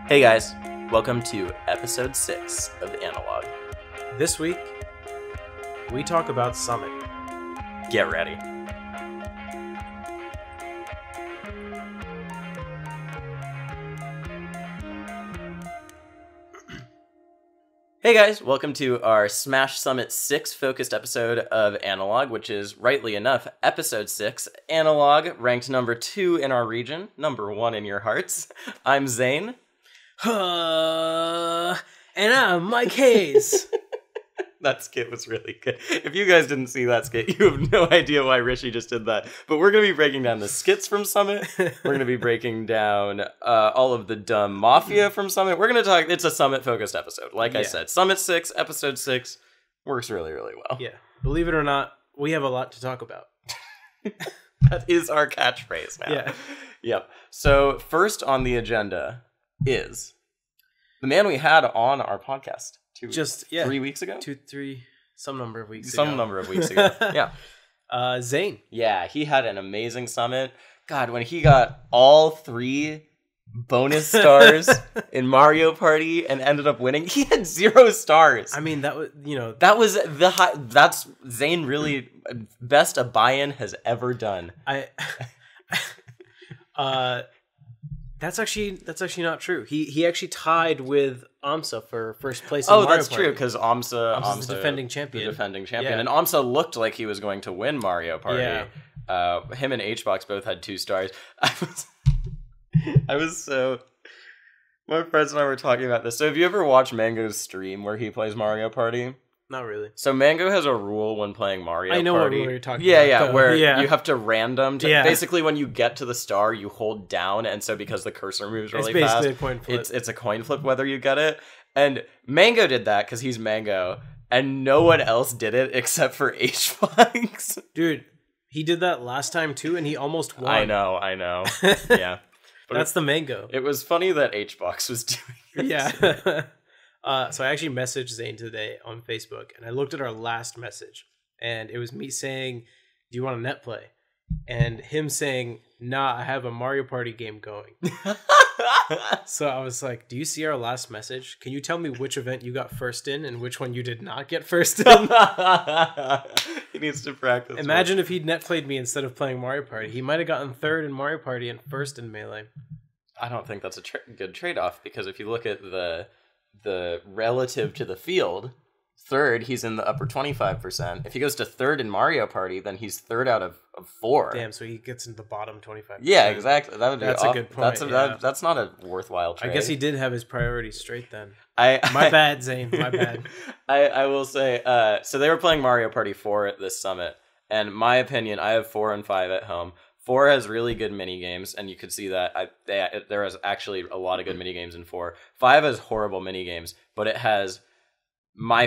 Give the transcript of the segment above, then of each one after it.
Hey guys, welcome to episode 6 of Analog. This week, we talk about Summit. Get ready. Hey guys, welcome to our Smash Summit 6 focused episode of Analog, which is, rightly enough, episode 6. Analog, ranked number 2 in our region, number 1 in your hearts. I'm Zane. And I'm Mike Hayes. That skit was really good. If you guys didn't see that skit, you have no idea why Rishi just did that. But we're going to be breaking down the skits from Summit. We're going to be breaking down all of the dumb mafia from Summit. We're going to talk, it's a Summit-focused episode. Like I said, Summit 6, episode 6 works really, really well. Yeah. Believe it or not, we have a lot to talk about. That is our catchphrase now. Yeah. Yep. So first on the agenda is the man we had on our podcast. 3 weeks ago? Some number of weeks ago. Yeah. Zane. Yeah, he had an amazing summit. God, when he got all 3 bonus stars in Mario Party and ended up winning, he had 0 stars. I mean, that was, That was the high. That's Zane really best a buy-in has ever done. That's actually not true. He actually tied with Amsa for first place in Mario Party. Oh, that's true, because Amsa's the defending champion. Yeah. And Amsa looked like he was going to win Mario Party. Yeah. Him and HBox both had 2 stars. I was so... My friends and I were talking about this. So have you ever watched Mango's stream where he plays Mario Party? Not really. So Mango has a rule when playing Mario Party. I know what you're talking about. Yeah, where you have to random. Basically, when you get to the star, you hold down, and so because the cursor moves really fast, a coin flip. It's a coin flip whether you get it. And Mango did that because he's Mango, and no one else did it except for HBox. Dude, he did that last time too, and he almost won. I know. Yeah. But That's the Mango. It was funny that HBox was doing it. Yeah. So I actually messaged Zane today on Facebook, and I looked at our last message, and it was me saying, "Do you want a net play?" And him saying, "Nah, I have a Mario Party game going." So I was like, "Do you see our last message? Can you tell me which event you got first in and which one you did not get first in?" He needs to practice. Imagine if he'd net played me instead of playing Mario Party. He might have gotten 3rd in Mario Party and 1st in Melee. I don't think that's a good trade-off, because if you look at the relative to the field, 3rd, he's in the upper 25%. If he goes to 3rd in Mario Party, then he's 3rd out of 4. Damn, so he gets into the bottom 25%. Yeah, exactly. That's a good point. That's not a worthwhile trade. I guess he did have his priorities straight then. My bad, Zane. My bad. I will say, so they were playing Mario Party 4 at this summit, and my opinion, I have 4 and 5 at home. 4 has really good mini games, and you could see that there is actually a lot of good mini games in 4. 5 has horrible mini games, but it has my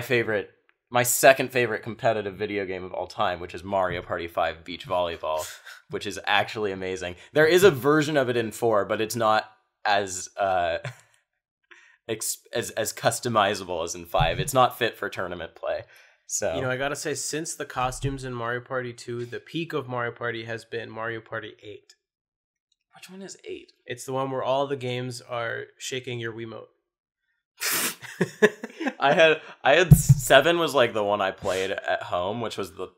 second favorite competitive video game of all time, which is Mario Party 5 Beach Volleyball, which is actually amazing. There is a version of it in 4, but it's not as customizable as in 5. It's not fit for tournament play. So I gotta say, since the costumes in Mario Party 2, the peak of Mario Party has been Mario Party 8. Which one is 8? It's the one where all the games are shaking your Wiimote. I had 7 was like the one I played at home, which was the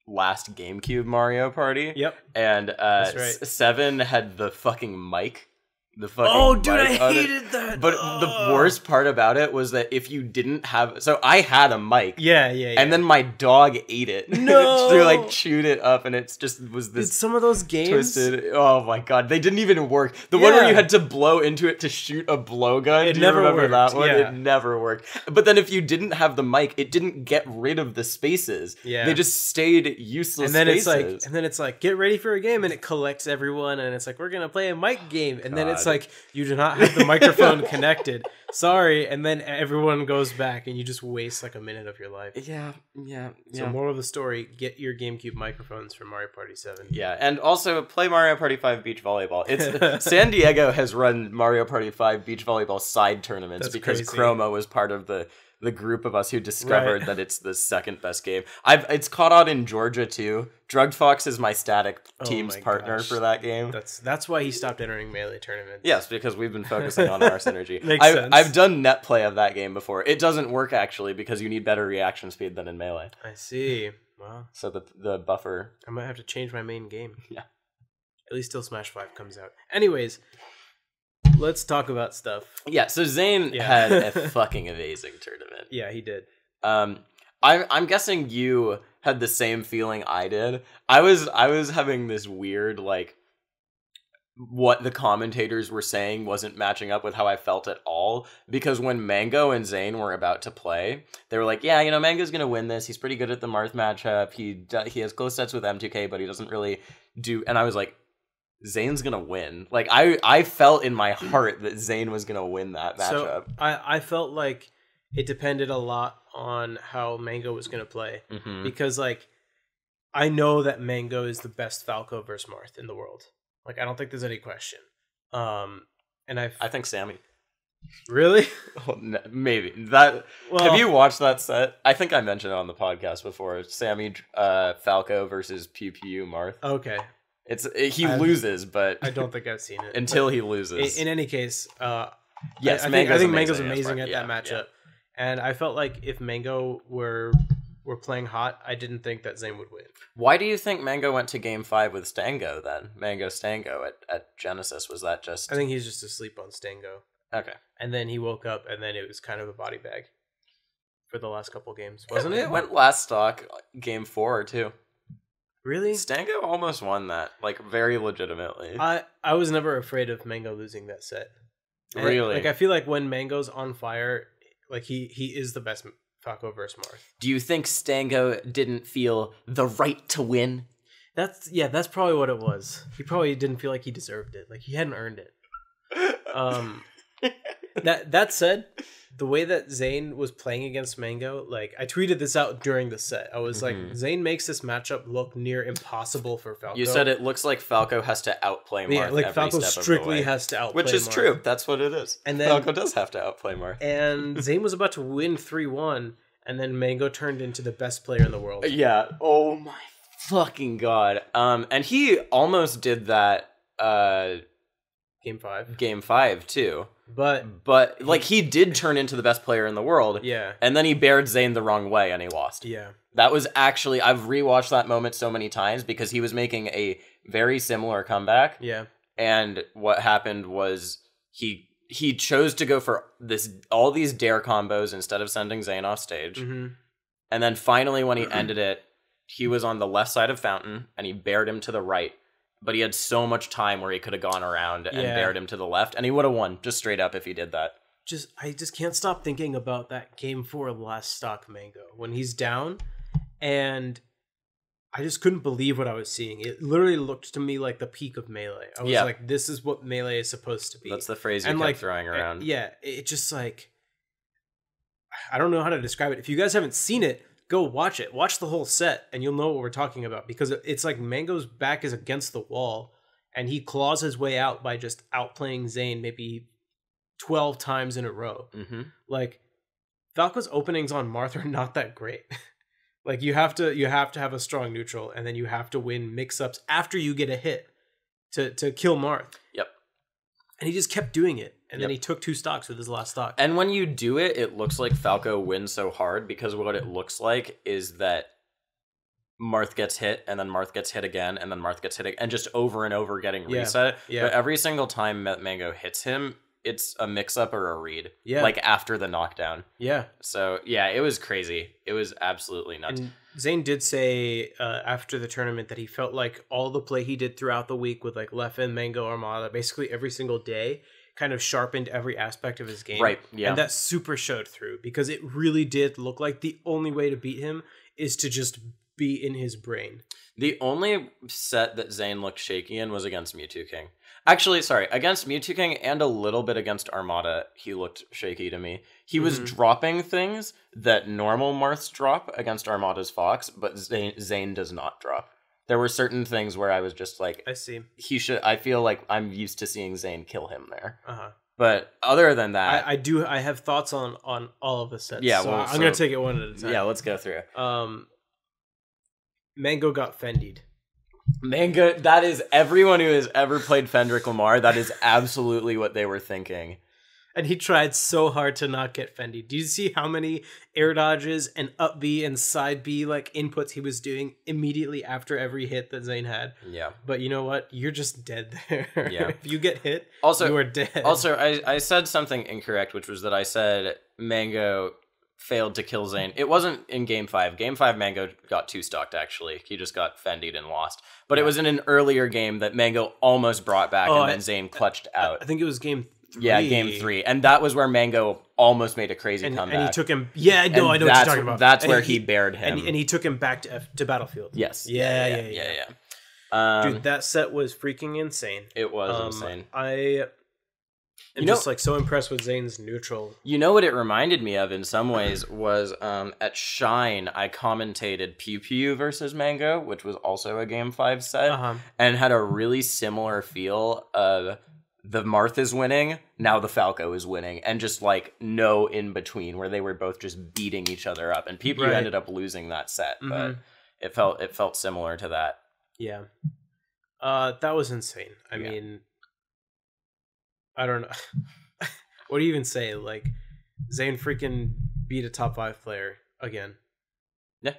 last GameCube Mario Party. Yep. And That's right. 7 had the fucking mic. Dude, I hated that. But the worst part about it was that if you didn't have... So I had a mic. Yeah. And then my dog ate it. No! She chewed it up, and it just was this... Did some of those games... Twisted. Oh my god, they didn't even work. The one where you had to blow into it to shoot a blowgun. Do you remember that one? Yeah. It never worked. But then if you didn't have the mic, it didn't get rid of the spaces. Yeah. They just stayed useless spaces. And then it's like, get ready for a game, and it collects everyone, and it's like, we're gonna play a mic game. And then it's like, you do not have the microphone connected. Sorry. And then everyone goes back, and you just waste like a minute of your life. Yeah. So moral of the story, get your GameCube microphones for Mario Party 7. Yeah, and also play Mario Party 5 Beach Volleyball. It's San Diego has run Mario Party 5 Beach Volleyball side tournaments because crazy. Chroma was part of the the group of us who discovered that it's the second best game. It's caught on in Georgia too. Drugged Fox is my static team's partner for that game. That's why he stopped entering Melee tournaments. Yes, because we've been focusing on our synergy. Makes sense. I've done net play of that game before. It doesn't work actually because you need better reaction speed than in Melee. I see. Wow. So the buffer. I might have to change my main game. Yeah. At least till Smash 5 comes out. Anyways, let's talk about stuff. Yeah, so Zane had a fucking amazing tournament. Yeah, he did. I'm guessing you had the same feeling I did. I was having this weird, like, what the commentators were saying wasn't matching up with how I felt at all. Because when Mango and Zane were about to play, they were like, yeah, Mango's going to win this. He's pretty good at the Marth matchup. He has close sets with M2K, but he doesn't really do... And I was like, Zane's gonna win. Like I felt in my heart that Zane was gonna win that matchup. So I felt like it depended a lot on how Mango was gonna play. Because like I know that Mango is the best Falco versus Marth in the world. Like I don't think there's any question. And I think Sammy. Really? Oh, no, maybe that. Well, have you watched that set? I think I mentioned it on the podcast before. Sammy, Falco versus Pew Pew Marth. Okay. He loses, but I don't think I've seen it until he loses. In any case, yes, I think Mango's amazing at that matchup, and I felt like if Mango were playing hot, I didn't think that Zane would win. Why do you think Mango went to Game 5 with Stango then? Mango Stango at Genesis, was that just? I think he's just asleep on Stango. Okay, and then he woke up, and then it was kind of a body bag for the last couple games, wasn't it? It went last stock Game 4 too. Really? Stango almost won that, like, very legitimately. I was never afraid of Mango losing that set. And really? Like, I feel like when Mango's on fire, like, he is the best Falco versus Marth. Do you think Stango didn't feel the right to win? That's probably what it was. He probably didn't feel like he deserved it. Like, he hadn't earned it. That said, the way that Zane was playing against Mango, like I tweeted this out during the set. I was like, Zane makes this matchup look near impossible for Falco. You said it looks like Falco has to outplay Marth. Yeah, like every Falco step strictly of the way. has to outplay Which is Marth. true. That's what it is. And then, Falco does have to outplay Marth. And Zane was about to win 3-1, and then Mango turned into the best player in the world. Yeah. Oh my fucking god. And he almost did that. Game 5. Game 5 too. But like he did turn into the best player in the world. Yeah. And then he bared Zane the wrong way and he lost. Yeah. That was actually, I've rewatched that moment so many times because he was making a very similar comeback. Yeah. And what happened was he chose to go for all these dare combos instead of sending Zane off stage. Mm-hmm. And then finally when he ended it, he was on the left side of Fountain and he bared him to the right. But he had so much time where he could have gone around and bared him to the left, and he would have won just straight up if he did that. I just can't stop thinking about that Game 4 last stock Mango when he's down, and I just couldn't believe what I was seeing. It literally looked to me like the peak of Melee. I was like, this is what Melee is supposed to be. That's the phrase you kept throwing around. Yeah, it just like, I don't know how to describe it. If you guys haven't seen it, go watch it. Watch the whole set, and you'll know what we're talking about. Because it's like Mango's back is against the wall, and he claws his way out by just outplaying Zane maybe 12 times in a row. Mm-hmm. Like, Falco's openings on Marth are not that great. Like, you have to have a strong neutral, and then you have to win mix-ups after you get a hit to kill Marth. Yep. And he just kept doing it. And then he took 2 stocks with his last stock. And when you do it, it looks like Falco wins so hard because what it looks like is that Marth gets hit, and then Marth gets hit again, and then Marth gets hit again, and just over and over getting reset. Yeah. But every single time Mango hits him, it's a mix-up or a read. Yeah. Like after the knockdown. Yeah. So, yeah, it was crazy. It was absolutely nuts. And Zane did say after the tournament that he felt like all the play he did throughout the week with like Leffen, Mango, Armada, basically every single day, kind of sharpened every aspect of his game. Right, yeah. And that super showed through because it really did look like the only way to beat him is to just be in his brain. The only set that Zane looked shaky in was against Mewtwo King. Actually, sorry, against Mewtwo King and a little bit against Armada, he looked shaky to me. He was dropping things that normal Marths drop against Armada's Fox, but Zane does not drop. There were certain things where I was just like, I see. I feel like I'm used to seeing Zane kill him there. Uh-huh. But other than that, I have thoughts on all of the sets. Yeah, so well, I'm gonna take it one at a time. Yeah, let's go through. Mango got Fendi'd. Mango, that is everyone who has ever played Fendrick Lamar. That is absolutely what they were thinking. And he tried so hard to not get Fendi'd. Do you see how many air dodges and up B and side B like inputs he was doing immediately after every hit that Zane had? Yeah. But you know what? You're just dead there. Yeah. If you get hit, also, you are dead. Also, I said something incorrect, which was that I said Mango failed to kill Zane. It wasn't in Game 5. Game 5, Mango got 2-stocked, actually. He just got Fendi'd and lost. But it was in an earlier game that Mango almost brought back, and then Zane clutched out. I think it was Game 3. Yeah, Game 3. And that was where Mango almost made a crazy comeback. And he took him... Yeah, no, I know what you're talking about. That's where he bared him. And he took him back to Battlefield. Yes. Yeah. Dude, that set was freaking insane. It was insane. I'm just like so impressed with Zane's neutral. You know what it reminded me of in some ways was at Shine, I commentated Pew Pew versus Mango, which was also a Game 5 set, and had a really similar feel of the Marth is winning, now the Falco is winning, and just like no in between where they were both just beating each other up. And Pew Pew ended up losing that set, but it felt similar to that. Yeah. That was insane. I mean, I don't know. What do you even say? Like, Zane freaking beat a top 5 player again. Yeah.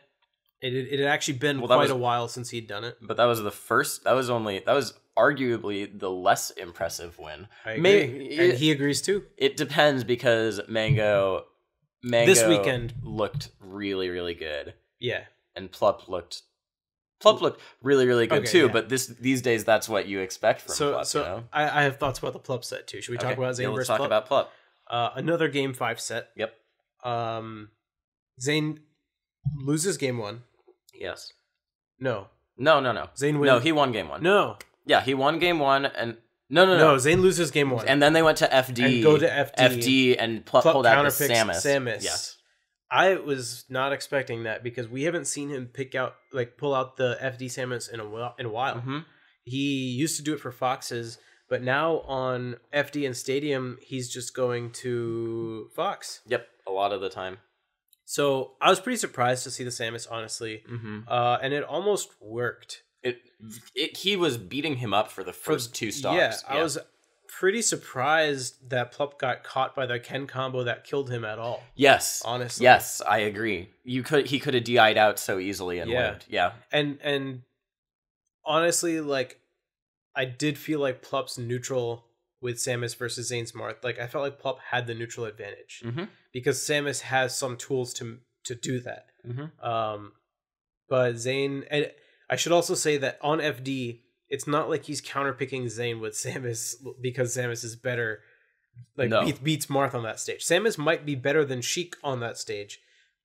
It had actually been quite a while since he'd done it. But that was that was arguably the less impressive win. I agree. And he agrees too. It depends because Mango this weekend looked really, really good. Yeah. And Plup looked really, really good too, but these days that's what you expect from Plup. So you know? I have thoughts about the Plup set too. Should we talk about Zane versus Plup? Let's talk about Plup. Another Game 5 set. Yep. Zane loses Game 1. Yes. No. Zane wins. No, he won Game 1. No. Yeah, he won Game 1 and No. Zane loses Game 1. And then they went to FD. And go to FD. FD and Plup pulled out the Samus. Yes. I was not expecting that because we haven't seen him pull out the FD Samus in a while. Mm-hmm. He used to do it for Foxes, but now on FD and Stadium, he's just going to Fox. Yep, a lot of the time. So I was pretty surprised to see the Samus, honestly, and it almost worked. He was beating him up for the first 2 stocks. Yeah, I was pretty surprised that Plup got caught by the Ken combo that killed him at all. Yes. Honestly. Yes, I agree. He could have DI'd out so easily and lived. Yeah. And honestly, like, I did feel like Plup's neutral with Samus versus Zane's Marth. Like, I felt like Plup had the neutral advantage. Because Samus has some tools to do that. But Zane... And I should also say that on FD... It's not like he's counterpicking Zane with Samus because Samus is better. Beats Marth on that stage. Samus might be better than Sheik on that stage,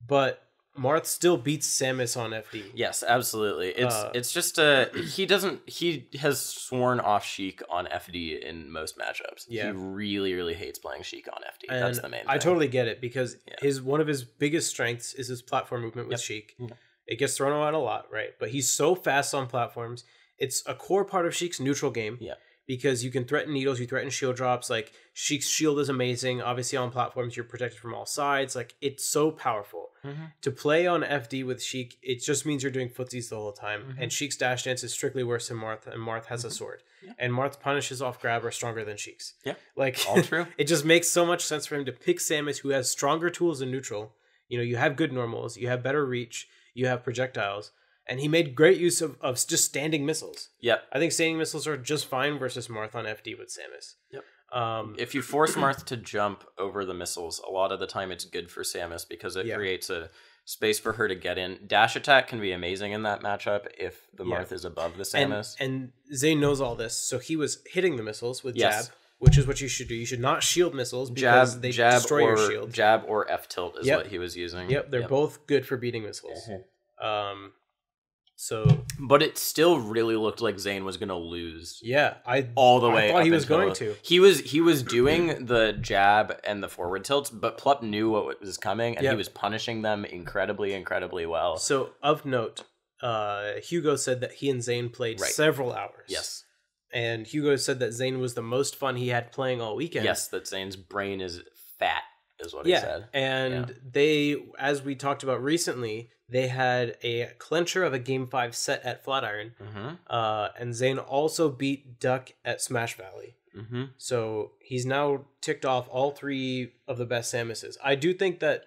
but Marth still beats Samus on FD. Yes, absolutely. It's just he has sworn off Sheik on FD in most matchups. Yeah. He really, really hates playing Sheik on FD. And that's the main thing. I totally get it because one of his biggest strengths is his platform movement with Sheik. It gets thrown out a lot, right? But he's so fast on platforms. It's a core part of Sheik's neutral game. Yeah. Because you can threaten needles, you threaten shield drops. Like, Sheik's shield is amazing. Obviously, on platforms, you're protected from all sides. Like, it's so powerful. To play on FD with Sheik, it just means you're doing footsies the whole time. And Sheik's dash dance is strictly worse than Marth, and Marth has a sword. And Marth's punishes off grab are stronger than Sheik's. Yeah. Like, all true. It just makes so much sense for him to pick Samus, who has stronger tools in neutral. You know, you have good normals, you have better reach, you have projectiles. And he made great use of just standing missiles. Yep. I think standing missiles are just fine versus Marth on FD with Samus. Yep. If you force Marth to jump over the missiles, a lot of the time it's good for Samus because it creates a space for her to get in. Dash attack can be amazing in that matchup if the Marth is above the Samus. And Zane knows all this, so he was hitting the missiles with jab, which is what you should do. You should not shield missiles because they destroy your shield. Jab or F tilt is what he was using. Yep, they're both good for beating missiles. But it still really looked like Zane was gonna lose. Yeah, all the way. I thought he was going to. He was doing the jab and the forward tilts, but Plup knew what was coming, and he was punishing them incredibly, incredibly well. So of note, Hugo said that he and Zane played several hours. Yes. And Hugo said that Zane was the most fun he had playing all weekend. Yes, that Zane's brain is fat, is what he said. And they, as we talked about recently, they had a clincher of a Game 5 set at Flatiron. And Zane also beat Duck at Smash Valley. So he's now ticked off all 3 of the best Samuses. I do think that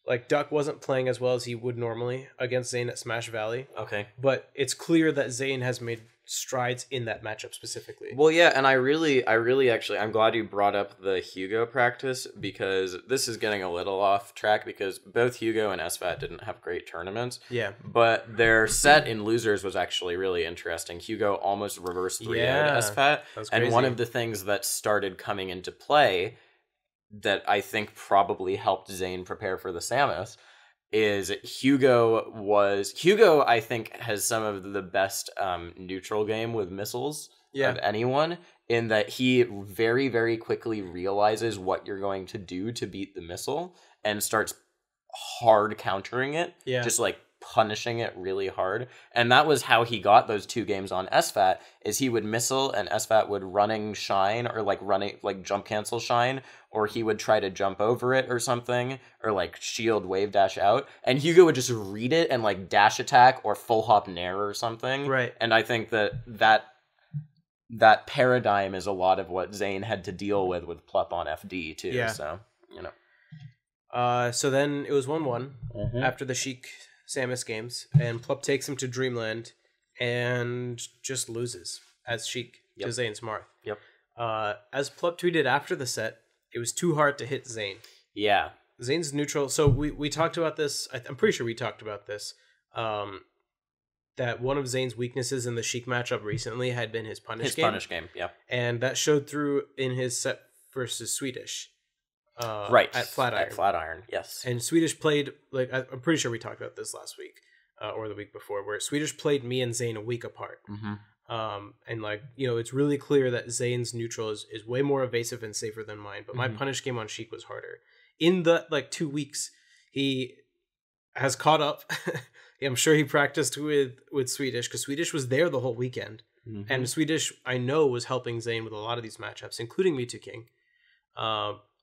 like Duck wasn't playing as well as he would normally against Zane at Smash Valley. Okay. But it's clear that Zane has made strides in that matchup specifically. Well, yeah, and I really actually, I'm glad you brought up the Hugo practice, because this is getting a little off track, because both Hugo and SFAT didn't have great tournaments. Yeah. But their set in losers was actually really interesting. Hugo almost reversed 3-0'd SFAT. And one of the things that started coming into play that I think probably helped Zane prepare for the Samus is Hugo, I think, has some of the best neutral game with missiles of anyone, in that he very, very quickly realizes what you're going to do to beat the missile and starts hard countering it, just like punishing it really hard. And that was how he got those 2 games on SFAT, is he would missile and SFAT would running shine, or like jump cancel shine, or he would try to jump over it or something, or like shield wave dash out, and Hugo would just read it and like dash attack or full hop nair or something. Right. And I think that paradigm is a lot of what Zane had to deal with Plup on FD too. Yeah. So, you know. So then it was 1-1 after the Sheik Samus games, and Plup takes him to Dreamland and just loses as Sheik to Zane's Marth. As Plup tweeted after the set, it was too hard to hit Zane. Yeah. Zane's neutral. So we talked about this. I'm pretty sure we talked about this. That one of Zane's weaknesses in the Sheik matchup recently had been his punish game. And that showed through in his set versus Swedish. At Flatiron. Yes. And Swedish played, like, I'm pretty sure we talked about this last week or the week before, where Swedish played me and Zane a week apart. And like, you know, it's really clear that Zane's neutral is way more evasive and safer than mine, but my punish game on Sheik was harder. In the 2 weeks, he has caught up. I'm sure he practiced with Swedish, because Swedish was there the whole weekend. And Swedish, I know, was helping Zane with a lot of these matchups, including Mewtwo King.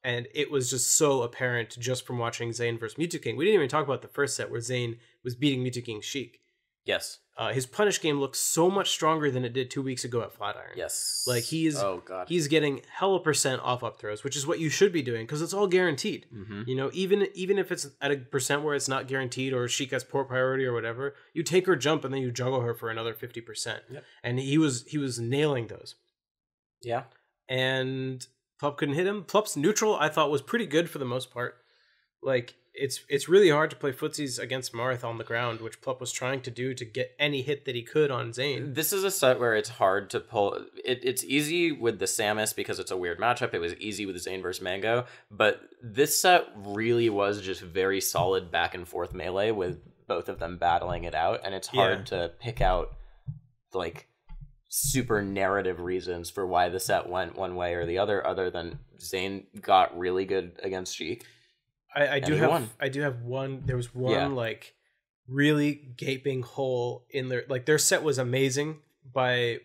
And it was just so apparent just from watching Zane versus Mewtwo King. We didn't even talk about the first set where Zane was beating Mewtwo King Sheik. Yes. His punish game looks so much stronger than it did 2 weeks ago at Flatiron. Yes. Like he's getting hella % off up throws, which is what you should be doing, because it's all guaranteed. You know, even if it's at a % where it's not guaranteed, or Sheik has poor priority or whatever, you take her jump and then you juggle her for another 50%. And he was nailing those. Yeah. And Plup couldn't hit him. Plup's neutral, I thought, was pretty good for the most part. Like, it's really hard to play footsies against Marth on the ground, which Plup was trying to do to get any hit that he could on Zane. This is a set where it's hard to pull. It's easy with the Samus because it's a weird matchup. It was easy with Zane versus Mango. But this set really was just very solid back and forth melee with both of them battling it out. And it's hard to pick out, like, super narrative reasons for why the set went one way or the other than Zane got really good against Sheik. I do have one. There was one like really gaping hole in their, like, their set was amazing by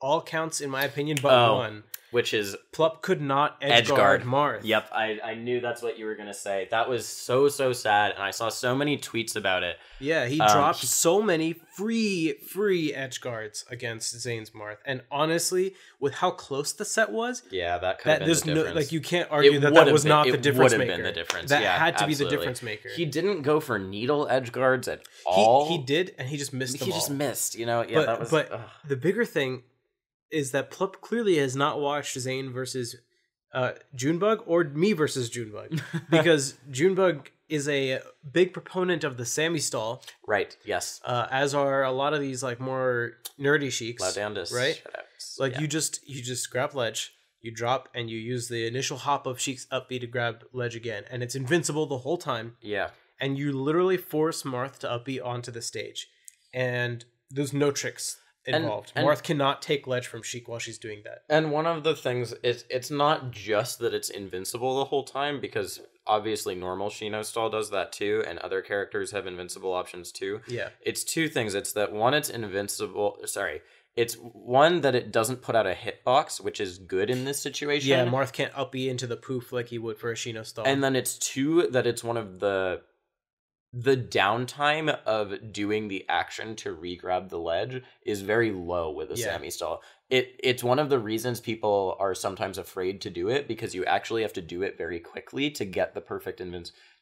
all counts in my opinion, but one, which is Plup could not edgeguard Marth. Yep, I knew that's what you were gonna say. That was so sad, and I saw so many tweets about it. Yeah, he dropped so many free edge guards against Zane's Marth, and honestly, with how close the set was, that could have been the difference. Like, you can't argue that was not the difference maker. It would have been the difference. That had to be the difference maker. He didn't go for needle edge guards at all. He did, and he just missed them all. He just missed, you know. Yeah, that was. But the bigger thing is that Plup clearly has not watched Zane versus Junebug or me versus Junebug, because Junebug is a big proponent of the Sammy stall. Right, yes. As are a lot of these, like, more nerdy Sheiks. Loudandus. Right? Like, you just grab ledge, you drop, and you use the initial hop of Sheik's up B to grab ledge again, and it's invincible the whole time. Yeah. And you literally force Marth to up B onto the stage. And there's no tricks involved. And Marth cannot take ledge from Sheik while she's doing that. And one of the things is, it's not just that it's invincible the whole time, because obviously normal Shino stall does that too, and other characters have invincible options too. Yeah. It's two things. It's that one, it's it's one that it doesn't put out a hitbox, which is good in this situation. Yeah, Marth can't up B into the poof like he would for a Shino stall. And then it's two, that it's one of the downtime of doing the action to re-grab the ledge is very low with a Sammy stall. It's one of the reasons people are sometimes afraid to do it, because you actually have to do it very quickly to get the perfect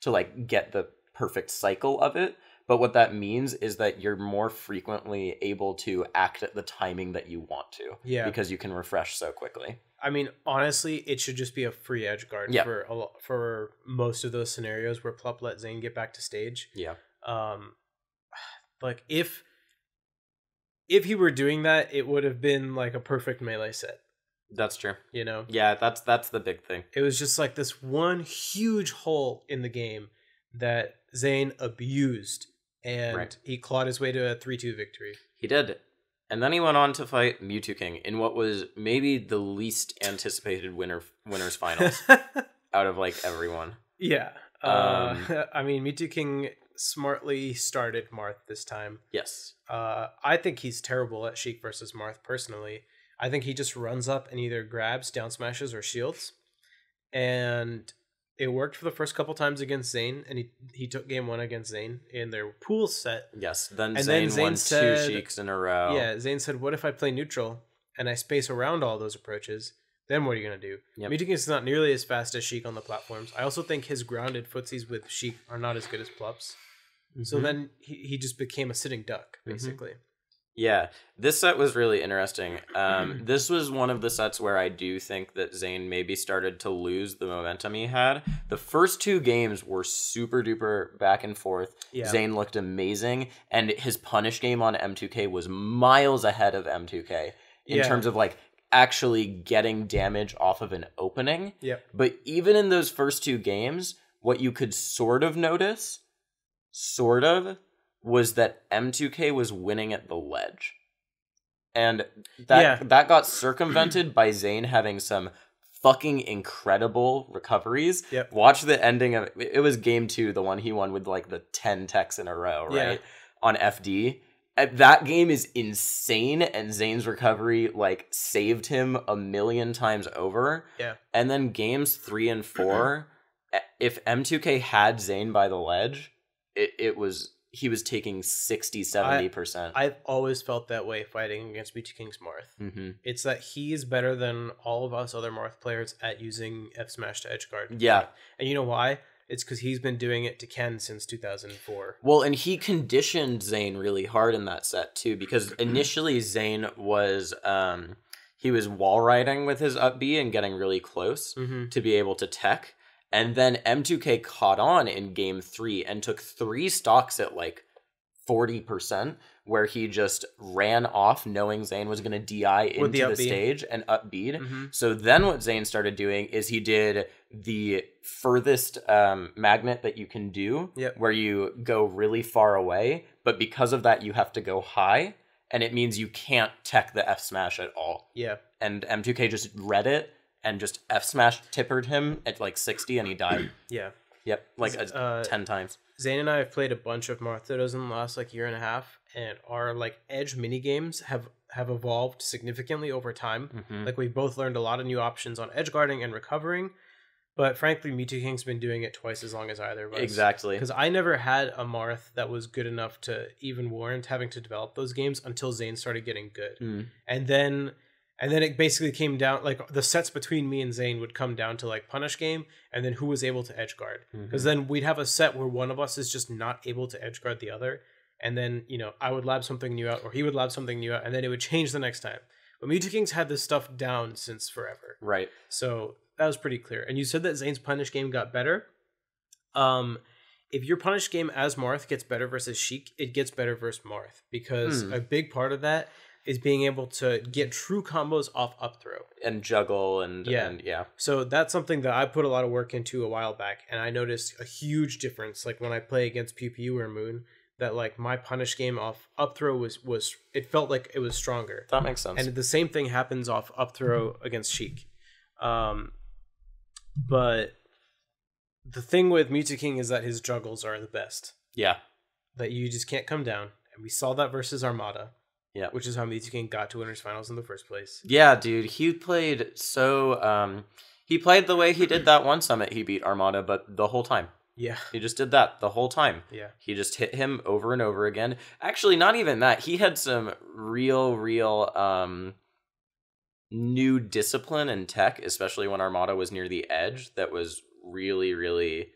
to like get the perfect cycle of it. But what that means is that you're more frequently able to act at the timing that you want to. Yeah. Because you can refresh so quickly. I mean, honestly, it should just be a free edge guard for most of those scenarios where Plup let Zane get back to stage. Yeah. Like if he were doing that, it would have been like a perfect melee set. That's true. You know? Yeah, that's the big thing. It was just like this one huge hole in the game that Zane abused. And he clawed his way to a 3-2 victory. He did. And then he went on to fight Mewtwo King in what was maybe the least anticipated winners finals out of like everyone. Yeah. I mean, Mewtwo King smartly started Marth this time. Yes. I think he's terrible at Sheik versus Marth personally. I think he just runs up and either grabs, down smashes, or shields. And it worked for the first couple times against Zane, and he took game 1 against Zane in their pool set. Yes, then Zane won said, 2 Sheiks in a row. Yeah, Zane said, what if I play neutral and I space around all those approaches? Then what are you going to do? Yep. Mewtwo King is not nearly as fast as Sheik on the platforms. I also think his grounded footsies with Sheik are not as good as Plup's. Mm-hmm. So then he just became a sitting duck, basically. Mm-hmm. Yeah, this set was really interesting. This was one of the sets where I do think that Zane maybe started to lose the momentum he had. The first 2 games were super duper back and forth. Yeah. Zane looked amazing, and his punish game on M2K was miles ahead of M2K in terms of like actually getting damage off of an opening. Yep. But even in those first 2 games, what you could sort of notice, was that M2K was winning at the ledge. And that got circumvented by Zane having some fucking incredible recoveries. Yep. Watch the ending of it. It was game 2, the one he won with like the 10 techs in a row, right? Yeah. On FD. That game is insane, and Zane's recovery like saved him a million times over. Yeah. And then games 3 and 4, if M2K had Zane by the ledge, he was taking 60-70%. I've always felt that way fighting against Mewtwo King's Marth. Mm-hmm. It's that he's better than all of us other Marth players at using F Smash to edge guard. Yeah. And you know why? It's because he's been doing it to Ken since 2004. Well, and he conditioned Zane really hard in that set too, because initially Zane was he was wall riding with his up B and getting really close to be able to tech. And then M2K caught on in game 3 and took 3 stocks at like 40%, where he just ran off knowing Zane was going to DI into the stage and upbeat. Mm-hmm. So then what Zane started doing is he did the furthest magnet that you can do, where you go really far away. But because of that, you have to go high. And it means you can't tech the F smash at all. Yeah. And M2K just read it and just F smash tippered him at like 60 and he died. Yeah. Yep. Like 10 times. Zane and I have played a bunch of Marth in the last like year and a half, and our like edge mini games have evolved significantly over time. Mm-hmm. Like we both learned a lot of new options on edge guarding and recovering. But frankly, Mewtwo King's been doing it twice as long as either of us. Exactly. Because I never had a Marth that was good enough to even warrant having to develop those games until Zane started getting good. Mm. And then it basically came down, like the sets between me and Zane would come down to like punish game and then who was able to edge guard. Because then we'd have a set where one of us is just not able to edge guard the other. And then, you know, I would lab something new out or he would lab something new out and then it would change the next time. But Mewtwo King's had this stuff down since forever. Right. So that was pretty clear. And you said that Zane's punish game got better. If your punish game as Marth gets better versus Sheik, it gets better versus Marth. Because a big part of that is being able to get true combos off up throw. And juggle and yeah. So that's something that I put a lot of work into a while back. And I noticed a huge difference. Like when I play against Pew Pew or Moon, that like my punish game off up throw was it felt like it was stronger. That makes sense. And the same thing happens off up throw against Sheik. But the thing with Mewtwo King is that his juggles are the best. Yeah. That you just can't come down. And we saw that versus Armada. Yeah. Which is how Mewtwo King got to Winners Finals in the first place. Yeah, dude. He played so... he played the way he did that one summit he beat Armada, but the whole time. Yeah. He just did that the whole time. Yeah. He just hit him over and over again. Actually, not even that. He had some real new discipline and tech, especially when Armada was near the edge, that was really, really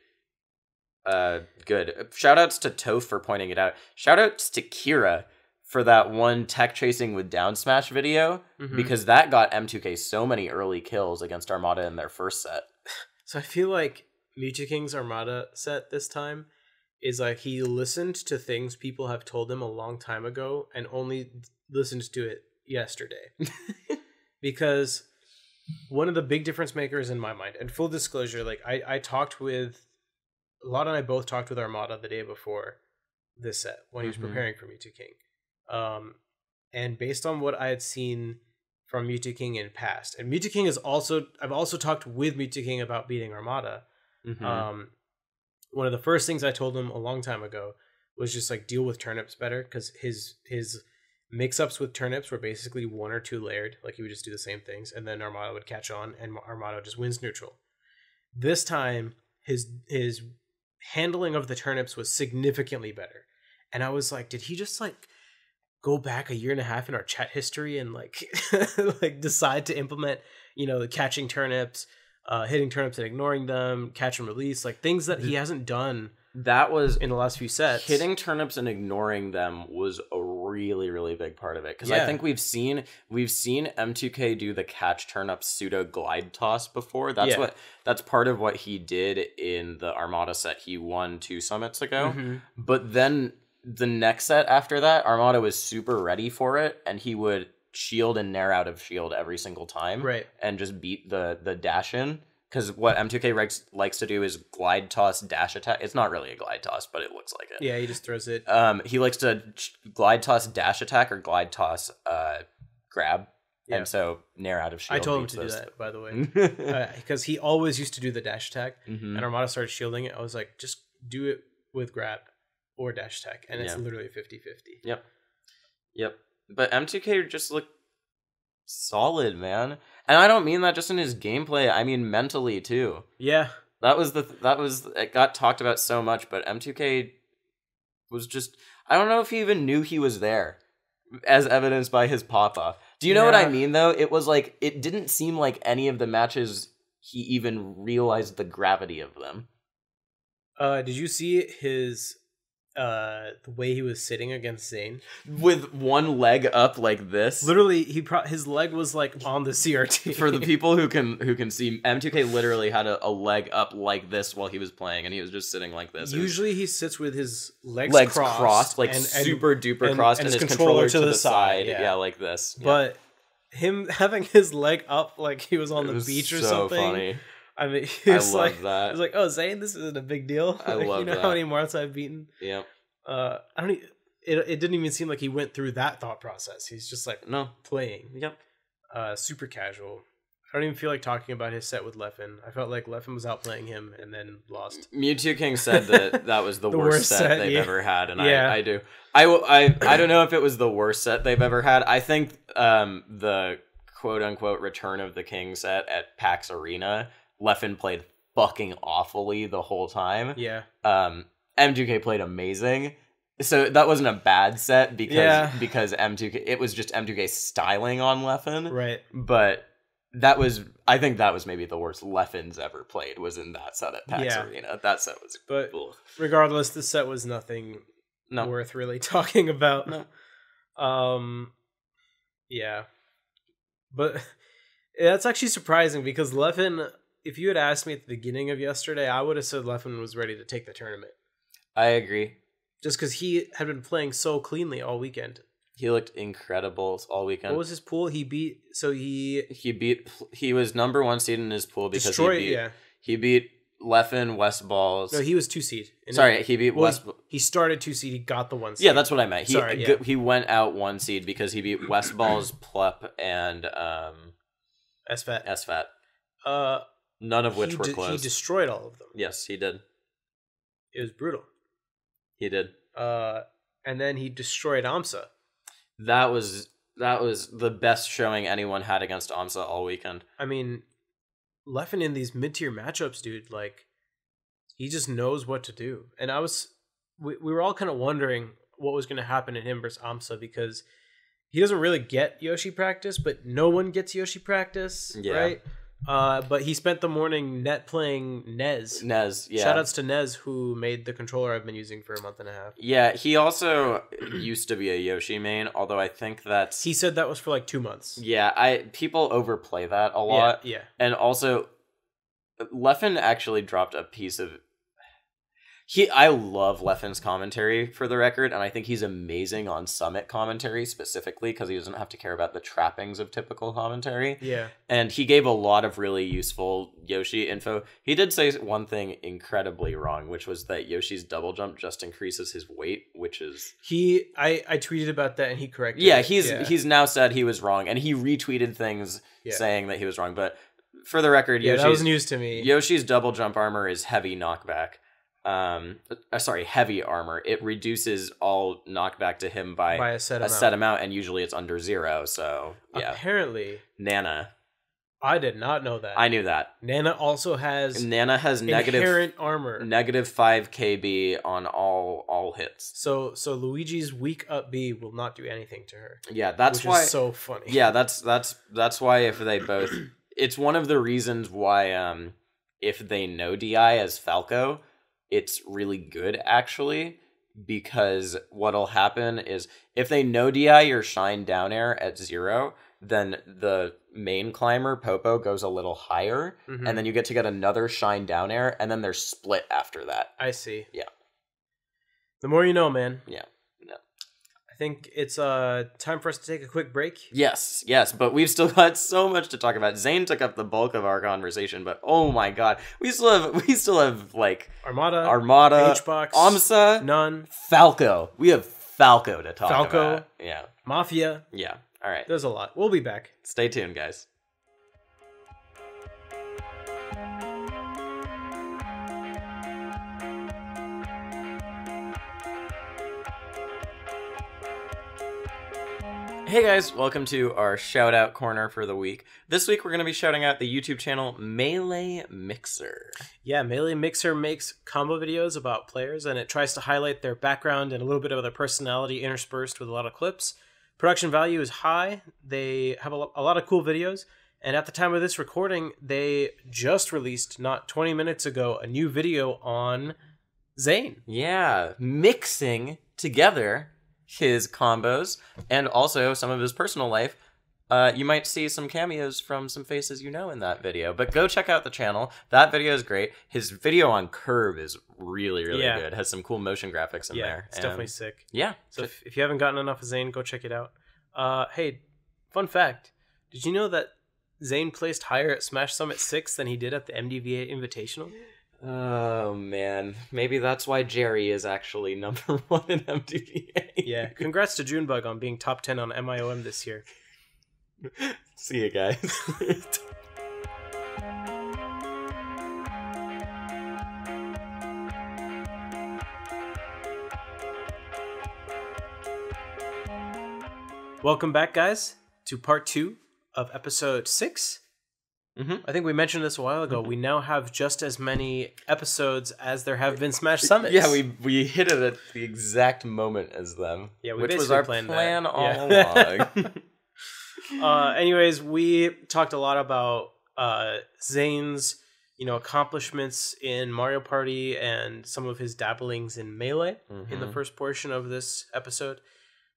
good. Shoutouts to Toph for pointing it out. Shoutouts to Kira for that one tech chasing with down smash video, because that got M2K so many early kills against Armada in their first set. So I feel like Mewtwo King's Armada set this time is like he listened to things people have told him a long time ago and only listened to it yesterday. Because one of the big difference makers in my mind, and full disclosure, like I talked with Lott and I both talked with Armada the day before this set when he was preparing for Mewtwo King. And based on what I had seen from Mewtwo King in past, and Mewtwo King is also, I've also talked with Mewtwo King about beating Armada. One of the first things I told him a long time ago was just like deal with turnips better, because his mix-ups with turnips were basically 1 or 2 layered. Like he would just do the same things, and then Armada would catch on, and Armada just wins neutral. This time, his handling of the turnips was significantly better, and I was like, did he just like go back a year and a half in our chat history and like like decide to implement, you know, the catching turnips, hitting turnips and ignoring them, catch and release, like things that he hasn't done? That was in the last few sets. Hitting turnips and ignoring them was a really, really big part of it. Because I think we've seen M2K do the catch turnip pseudo glide toss before. That's part of what he did in the Armada set he won 2 summits ago. But then the next set after that, Armada was super ready for it, and he would shield and nair out of shield every single time. Right. And just beat the dash in. Because what M2K likes to do is glide toss dash attack. It's not really a glide toss, but it looks like it. Yeah, he just throws it. He likes to glide toss dash attack or glide toss grab. Yeah. And so nair out of shield. I told him to do that, by the way. Because he always used to do the dash attack, and Armada started shielding it. I was like, just do it with grab or dash attack. And it's literally 50-50. Yep. But M2K just looked solid, man. And I don't mean that just in his gameplay, I mean mentally too. Yeah. It got talked about so much, but M2K was just, I don't know if he even knew he was there, as evidenced by his pop-off. Do you know what I mean though? It was like, it didn't seem like any of the matches he even realized the gravity of them. Did you see his the way he was sitting against Zane with one leg up like this? Literally, his leg was like on the CRT. For the people who can see, M2K literally had a leg up like this while he was playing, and he was just sitting like this. Usually, he sits with his legs crossed, like super duper crossed, and his controller to the side, yeah, like this. Yeah. But him having his leg up like he was on the beach or something. Funny. I mean, he was that. He was like, "Oh, Zane, this isn't a big deal." I love you know that. how many Marths I've beaten? Yeah. I don't. It didn't even seem like he went through that thought process. He's just like playing. Yep. Super casual. I don't even feel like talking about his set with Leffen. I felt like Leffen was outplaying him and then lost. Mewtwo King said that was the worst set they've ever had, and I do. I don't know if it was the worst set they've ever had. I think the quote unquote Return of the King set at PAX Arena, Leffen played fucking awfully the whole time. Yeah. M2K played amazing. So that wasn't a bad set because M2K, it was just M2K styling on Leffen. Right. But I think that was maybe the worst Leffen's ever played, was in that set at PAX Arena. That set was regardless, this set was nothing worth really talking about. No. Yeah. But that's actually surprising, because Leffen, if you had asked me at the beginning of yesterday, I would have said Leffen was ready to take the tournament. I agree. Just because he had been playing so cleanly all weekend. He looked incredible all weekend. What was his pool? He was number 1 seed in his pool because he beat Leffen, West Balls. No, he was 2 seed. He beat West. He started 2 seed. He got the 1 seed. Yeah, that's what I meant. He went out 1 seed because he beat West Balls, Plep, and SFAT. None of which were close. He destroyed all of them. Yes, he did. It was brutal. He did. And then he destroyed AMSA. That was the best showing anyone had against AMSA all weekend. I mean, Leffen in these mid-tier matchups, dude, like, he just knows what to do. And we were all kind of wondering what was going to happen in him versus AMSA, because he doesn't really get Yoshi practice, but no one gets Yoshi practice, right? But he spent the morning net playing Nez. Nez, yeah. Shoutouts to Nez, who made the controller I've been using for a month and a half. Yeah, he also used to be a Yoshi main, although I think that's... He said that was for like 2 months. Yeah, people overplay that a lot. Yeah. And also, Leffen actually dropped a piece of... I love Leffen's commentary, for the record, and I think he's amazing on Summit commentary, specifically, because he doesn't have to care about the trappings of typical commentary. Yeah. And he gave a lot of really useful Yoshi info. He did say one thing incredibly wrong, which was that Yoshi's double jump just increases his weight, which is... I tweeted about that, and he corrected it. He's now said he was wrong, and he retweeted things saying that he was wrong, but for the record, that was news to me. Yoshi's double jump armor is heavy knockback. Heavy armor. It reduces all knockback to him by a set amount, and usually it's under 0. So yeah. Apparently, Nana. I did not know that. I knew that. Nana has inherent armor, -5 KB on all hits. So Luigi's weak up B will not do anything to her. Yeah, that's why. Is so funny. Yeah, that's why if they both, it's one of the reasons why if they know DI as Falco, it's really good, actually, because what'll happen is if they no DI your shine down air at 0, then the main climber, Popo, goes a little higher, and then you get another shine down air, and then they're split after that. I see. Yeah. The more you know, man. Yeah. I think it's time for us to take a quick break. Yes, but we've still got so much to talk about. Zane took up the bulk of our conversation, but oh my god, we still have like Armada, HBox, AMSA, none, Falco. We have Falco to talk about. Yeah, Mafia. Yeah. All right. There's a lot. We'll be back. Stay tuned, guys. Hey guys, welcome to our shout out corner for the week. This week we're going to be shouting out the YouTube channel Melee Mixer. Yeah, Melee Mixer makes combo videos about players, and it tries to highlight their background and a little bit of their personality interspersed with a lot of clips. Production value is high. They have a lot of cool videos, and at the time of this recording, they just released, not 20 minutes ago, a new video on Zane. Yeah, mixing together his combos and also some of his personal life. You might see some cameos from some faces you know in that video, but go check out the channel. That video is great. His video on Curve is really good. Has some cool motion graphics in there. It's definitely sick. Yeah. So if you haven't gotten enough of Zane, go check it out. Hey, fun fact. Did you know that Zane placed higher at Smash Summit 6 than he did at the MDVA Invitational? Oh, man. Maybe that's why Jerry is actually number 1 in MDVA. Yeah. Congrats to Junebug on being top 10 on MIOM this year. See you guys. Welcome back, guys, to part 2 of episode 6. I think we mentioned this a while ago. We now have just as many episodes as there have been Smash Summits. Yeah, we hit it at the exact moment as them. Yeah, we which basically was our planned plan that. all along. Anyways, we talked a lot about Zane's, accomplishments in Mario Party and some of his dabblings in Melee in the first portion of this episode.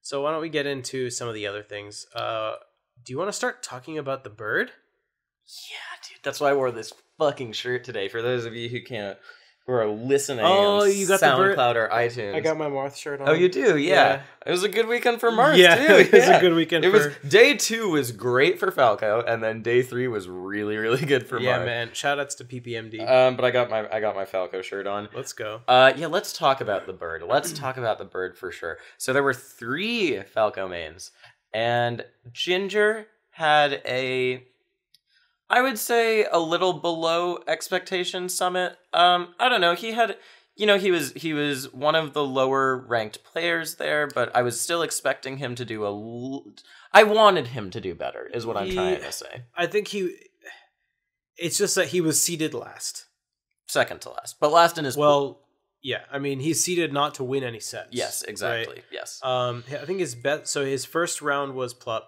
So why don't we get into some of the other things? Do you want to start talking about the bird? Yeah, dude. That's why I wore this fucking shirt today. For those of you who are listening on you got SoundCloud or iTunes. I got my Marth shirt on. Oh, you do? Yeah. It was a good weekend for Marth, too. It was a good weekend Day 2 was great for Falco, and then day 3 was really, really good for Marth. Yeah, man. Shoutouts to PPMD. But I got my Falco shirt on. Let's go. Let's talk about the bird. Let's talk about the bird for sure. So there were 3 Falco mains, and Ginger had I would say a little below expectation summit. I don't know. He you know, he was one of the lower ranked players there, but I was still expecting him to do I wanted him to do better, is what I'm trying to say. I think it's just that he was seeded last. Second to last, but last in his pool. Yeah, I mean, he's seeded not to win any sets. Yes, exactly. Right? Yes. I think his first round was Plup,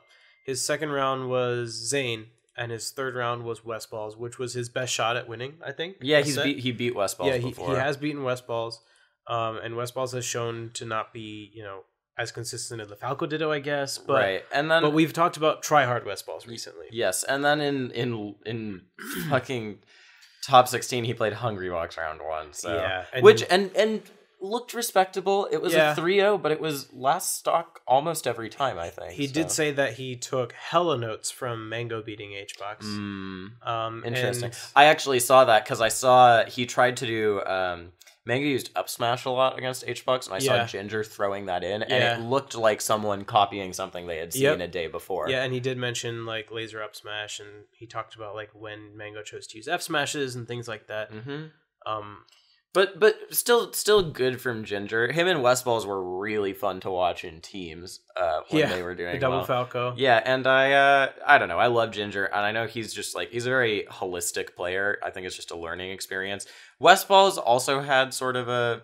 his second round was Zane, and his third round was Westballs, which was his best shot at winning, I think. Yeah, he beat Westballs before. He has beaten Westballs, and Westballs has shown to not be, you know, as consistent as the Falco Ditto, I guess. But, right, and then we've talked about tryhard Westballs recently. Yes, and then in fucking top 16, he played Hungry Box round 1. So yeah, and looked respectable. It was a 3-0, but it was last stock almost every time, I think. He did say that he took hella notes from Mango beating HBox. Interesting. I actually saw that because I saw he tried to do Mango used up smash a lot against HBox, and I saw Ginger throwing that in, and it looked like someone copying something they had seen a day before. Yeah, and he did mention like laser up smash, and he talked about like when Mango chose to use F smashes and things like that. But still good from Ginger. Him and Westballs were really fun to watch in teams when they were doing the double Falco. Yeah, and I don't know. I love Ginger, and I know he's just like he's a very holistic player. I think it's just a learning experience. Westballs also had sort of a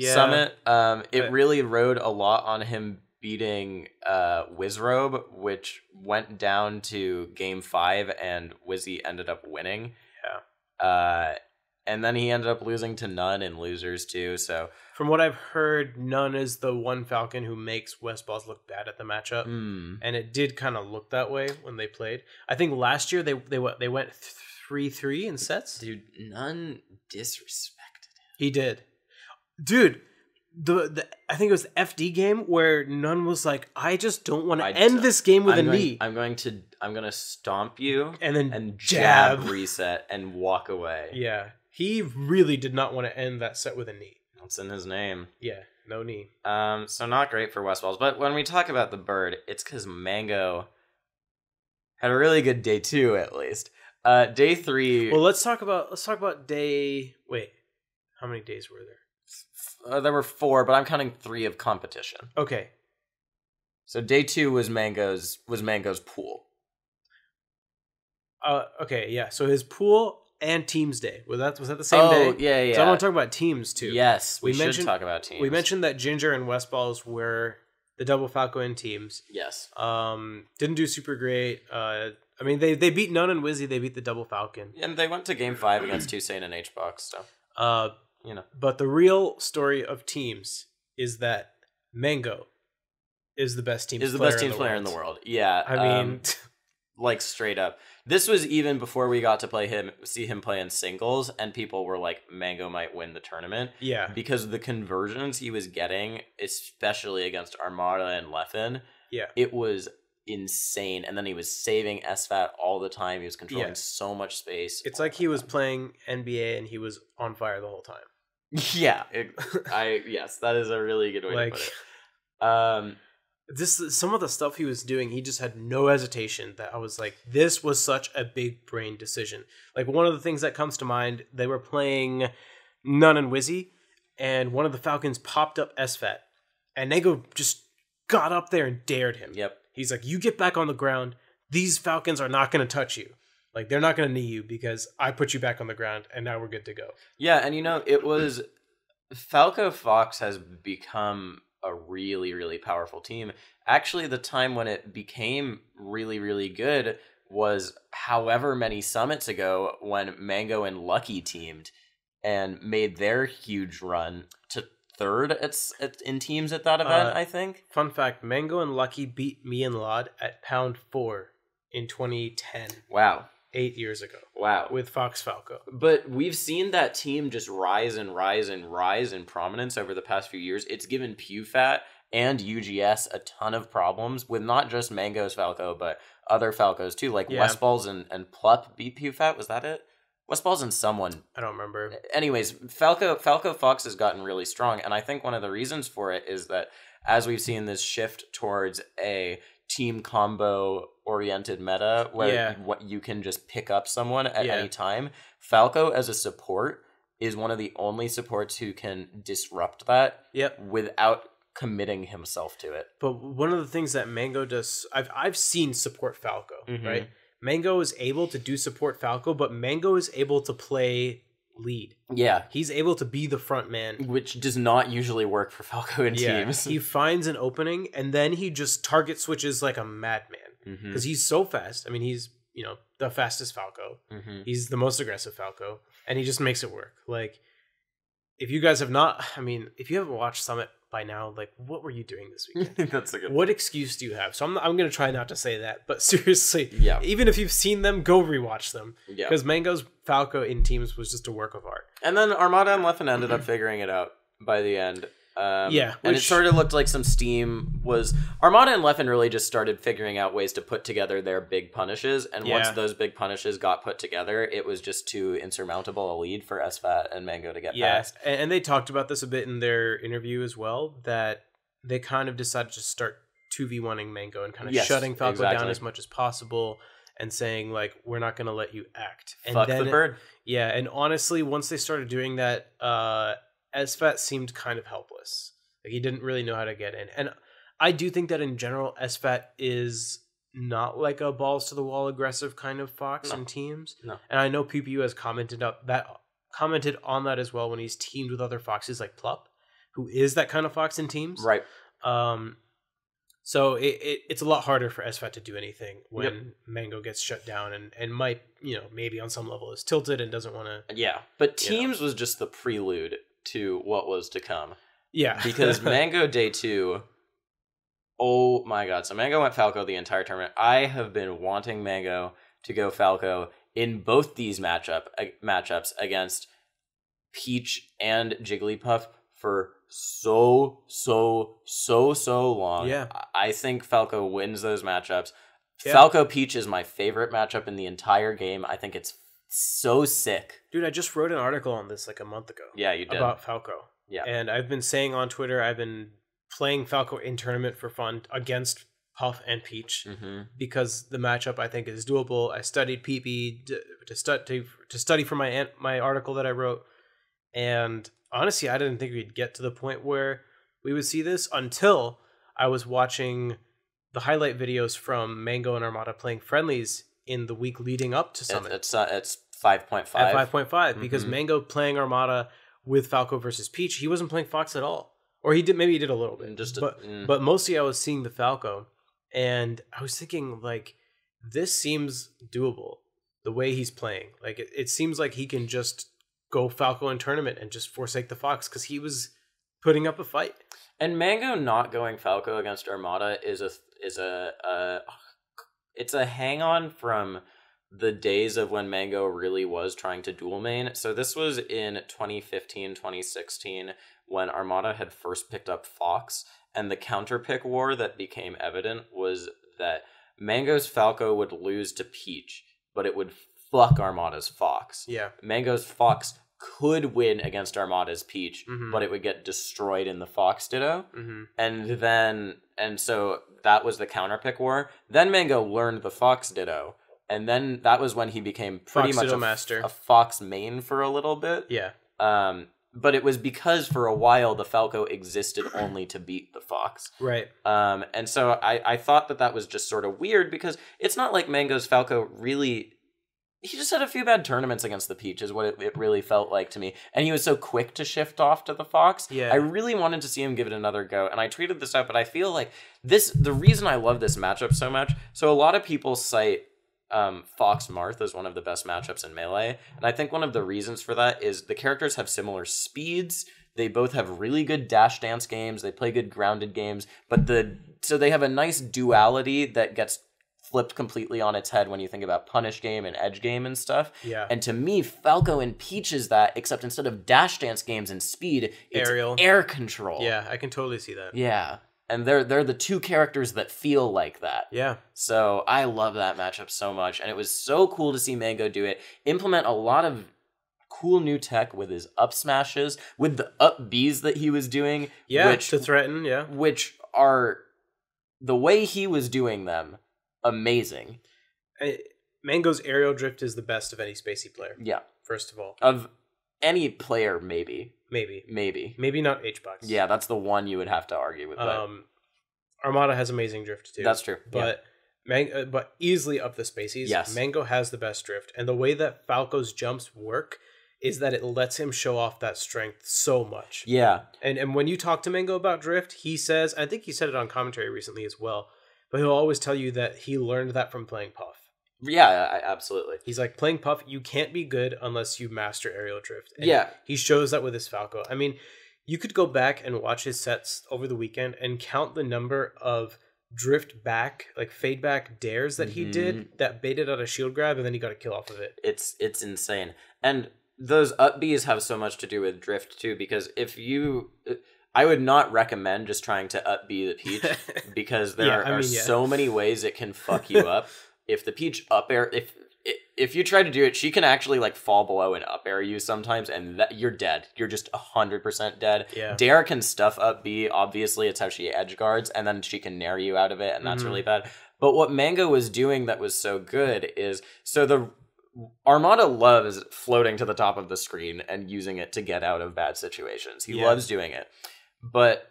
summit. It really rode a lot on him beating Wizrobe, which went down to game 5, and Wizzy ended up winning. And then he ended up losing to None in losers too. So from what I've heard, None is the one Falcon who makes Westballs look bad at the matchup, and it did kind of look that way when they played. I think last year they went 3-3 in sets. Dude, None disrespected him. He did, dude. The I think it was the FD game where None was like, I just don't want to end this game with a knee. I'm gonna stomp you and then and jab reset and walk away. Yeah, he really did not want to end that set with a knee. It's in his name. Yeah, no knee. So not great for Westballs. But when we talk about the bird, it's because Mango had a really good day 2 at least. Day 3. Well, let's talk about day. Wait, how many days were there? There were 4, but I'm counting 3 of competition. Okay. So day 2 was Mango's pool. Okay, yeah. So his pool and teams day. Was that the same day? Oh, yeah. So I want to talk about teams too. Yes, we should talk about teams. We mentioned that Ginger and Westballs were the double Falco in teams. Yes. Didn't do super great. I mean, they beat None and Wizzy. They beat the double Falcon. And they went to game 5 against Toussaint and HBox. So. You know. But the real story of teams is that Mango is the best team player in the world. Yeah. I mean, like straight up. This was even before we got to see him play in singles, and people were like, Mango might win the tournament. Yeah. Because the conversions he was getting, especially against Armada and Leffen, it was insane. And then he was saving SFAT all the time. He was controlling so much space. It's like he was playing NBA and he was on fire the whole time. Yeah, yes, that is a really good way to put it. Some of the stuff he was doing, he just had no hesitation. That I was like, this was such a big brain decision. Like one of the things that comes to mind, they were playing None and Wizzy, and one of the Falcons popped up SFAT, and Nego just got up there and dared him. Yep, he's like, you get back on the ground. These Falcons are not going to touch you. Like, they're not going to knee you because I put you back on the ground, and now we're good to go. Yeah, and you know, it was... Falco Fox has become a really, really powerful team. Actually, the time when it became really, really good was however many summits ago when Mango and Lucky teamed and made their huge run to 3rd in teams at that event, I think. Fun fact, Mango and Lucky beat me and Lod at Pound 4 in 2010. Wow. 8 years ago. Wow. With Fox Falco. But we've seen that team just rise and rise and rise in prominence over the past few years. It's given PewFat and UGS a ton of problems with not just Mango's Falco, but other Falcos too. Like Westballs and Plup beat PewFat. Was that it? Westballs and someone. I don't remember. Anyways, Falco Fox has gotten really strong. And I think one of the reasons for it is that as we've seen this shift towards a team combo oriented meta where what you can just pick up someone at any time, Falco as a support is one of the only supports who can disrupt that without committing himself to it. But one of the things that Mango does, I've seen support Falco, right? Mango is able to do support Falco, but Mango is able to play lead. Yeah. He's able to be the front man. Which does not usually work for Falco in teams. He finds an opening, and then he just target switches like a madman. Because he's so fast. I mean, he's, the fastest Falco. He's the most aggressive Falco. And he just makes it work. Like, if you guys have not, if you haven't watched Summit by now, like, what were you doing this weekend? That's a good What excuse do you have? So I'm going to try not to say that, but seriously, yeah. Even if you've seen them, go rewatch them. Yeah. Because Mango's Falco in teams was just a work of art. And then Armada and Leffen ended up figuring it out by the end. And it sort of looked like some steam was... Armada and Leffen really just started figuring out ways to put together their big punishes, and once those big punishes got put together, it was just too insurmountable a lead for SFAT and Mango to get past. And they talked about this a bit in their interview as well, that they kind of decided to start 2v1ing Mango and kind of shutting Falco down as much as possible and saying, like, we're not going to let you act. And Fuck the bird. Yeah, and honestly, once they started doing that... SFAT seemed kind of helpless. Like, he didn't really know how to get in. And I do think that in general, SFAT is not like a balls to the wall aggressive kind of fox in teams. No. And I know PPU has commented on that as well when he's teamed with other foxes like Plup, who is that kind of fox in teams. Right. So it's a lot harder for SFAT to do anything when Mango gets shut down and might, maybe on some level is tilted and doesn't want to. Yeah. But teams was just the prelude to what was to come. Yeah. Because Mango Day 2, oh my god. So Mango went Falco the entire tournament. I have been wanting Mango to go Falco in both these matchups against Peach and Jigglypuff for so long. Yeah. I think Falco wins those matchups. Yeah. Falco Peach is my favorite matchup in the entire game. I think it's so sick. Dude, I just wrote an article on this like a month ago. Yeah, you did. About Falco. Yeah. And I've been saying on Twitter, I've been playing Falco in tournament for fun against Puff and Peach because the matchup I think is doable. I studied PP to study for my article that I wrote. And honestly, I didn't think we'd get to the point where we would see this until I was watching the highlight videos from Mango and Armada playing friendlies in the week leading up to Summit. It's 5.5. At 5.5, because Mango playing Armada with Falco versus Peach, he wasn't playing Fox at all. Or he did a little bit. But mostly I was seeing the Falco, and I was thinking, like, this seems doable, the way he's playing. Like, it seems like he can just go Falco in tournament and just forsake the Fox, because he was putting up a fight. And Mango not going Falco against Armada is a hang-on from the days of when Mango really was trying to dual main. So this was in 2015, 2016, when Armada had first picked up Fox, and the counterpick war that became evident was that Mango's Falco would lose to Peach, but it would fuck Armada's Fox. Yeah. Mango's Fox could win against Armada's Peach, but it would get destroyed in the Fox Ditto. And so that was the counterpick war. Then Mango learned the Fox Ditto, and then that was when he became pretty much a Fox main for a little bit. Yeah. But it was because for a while the Falco existed only to beat the Fox. Right. And so I thought that was just sort of weird, because it's not like Mango's Falco really... He just had a few bad tournaments against the Peach, is what it really felt like to me. And he was so quick to shift off to the Fox. Yeah. I really wanted to see him give it another go. And I tweeted this out, but I feel like the reason I love this matchup so much, so a lot of people cite Fox Marth as one of the best matchups in Melee. And I think one of the reasons for that is the characters have similar speeds. They both have really good dash dance games. They play good grounded games. So they have a nice duality that gets flipped completely on its head when you think about punish game and edge game and stuff. Yeah. And to me, Falco and Peach is that, except instead of dash dance games and speed, it's air control. Yeah, I can totally see that. Yeah. And they're the two characters that feel like that. Yeah. So I love that matchup so much. And it was so cool to see Mango do it. Implement a lot of cool new tech with his up smashes, with the up Bs that he was doing. Yeah, to threaten, yeah. Which are, the way he was doing them, amazing. Mango's aerial drift is the best of any spacey player. Yeah. First of all. any player, maybe. Maybe not HBox. Yeah, that's the one you would have to argue with. Armada has amazing drift too. That's true. But but easily up the spacies. Yes. Mango has the best drift, and the way that Falco's jumps work is that it lets him show off that strength so much. Yeah. And when you talk to Mango about drift, he says, I think he said it on commentary recently as well, but he'll always tell you that he learned that from playing Puff. Yeah, absolutely. He's like, playing Puff, you can't be good unless you master aerial drift. And yeah. He shows that with his Falco. I mean, you could go back and watch his sets over the weekend and count the number of drift back, like fade back dares that he did that baited out a shield grab and then he got a kill off of it. It's insane. And those up Bs have so much to do with drift too, because I would not recommend just trying to up B the Peach because there are so many ways it can fuck you up. If the Peach up air, if you try to do it, she can actually like fall below and up air you sometimes, and you're dead. You're just 100% dead. Yeah. Dare can stuff up B. Obviously, it's how she edge guards, and then she can nair you out of it, and that's really bad. But what Mango was doing that was so good is the Armada loves floating to the top of the screen and using it to get out of bad situations. He loves doing it, but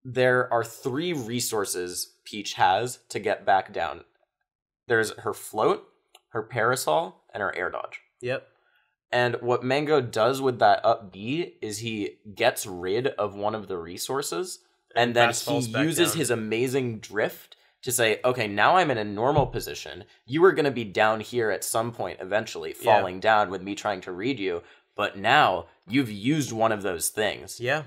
there are 3 resources Peach has to get back down. There's her float, her parasol, and her air dodge. Yep. And what Mango does with that up B is he gets rid of one of the resources, and then he uses his amazing drift to say, okay, now I'm in a normal position. You are going to be down here at some point eventually, falling down with me trying to read you, but now you've used one of those things. Yeah.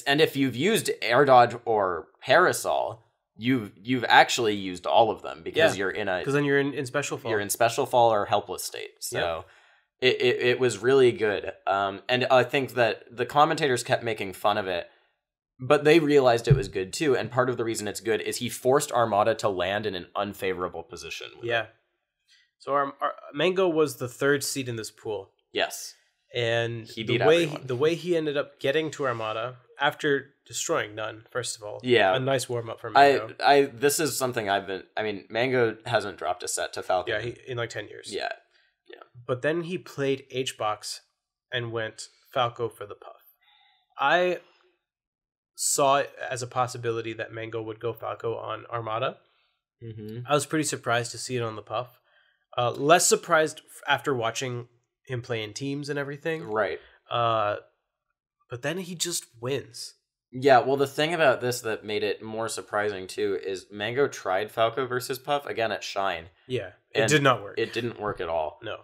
And if you've used air dodge or parasol, you've actually used all of them because you're in because then you're in special fall. You're in special fall or helpless state. So it was really good. And I think that the commentators kept making fun of it, but they realized it was good too. And part of the reason it's good is he forced Armada to land in an unfavorable position. So our Mango was the 3rd seed in this pool. Yes. And he beat everyone. The way he ended up getting to Armada after destroying None, first of all. Yeah. A nice warm-up for Mango. This is something Mango hasn't dropped a set to Falco. Yeah, in like 10 years. Yeah. But then he played HBox and went Falco for the Puff. I saw it as a possibility that Mango would go Falco on Armada. I was pretty surprised to see it on the Puff. Less surprised after watching him play in teams and everything. Right. But then he just wins. Yeah, well, the thing about this that made it more surprising, too, is Mango tried Falco versus Puff, again, at Shine. Yeah, it did not work. It didn't work at all. No.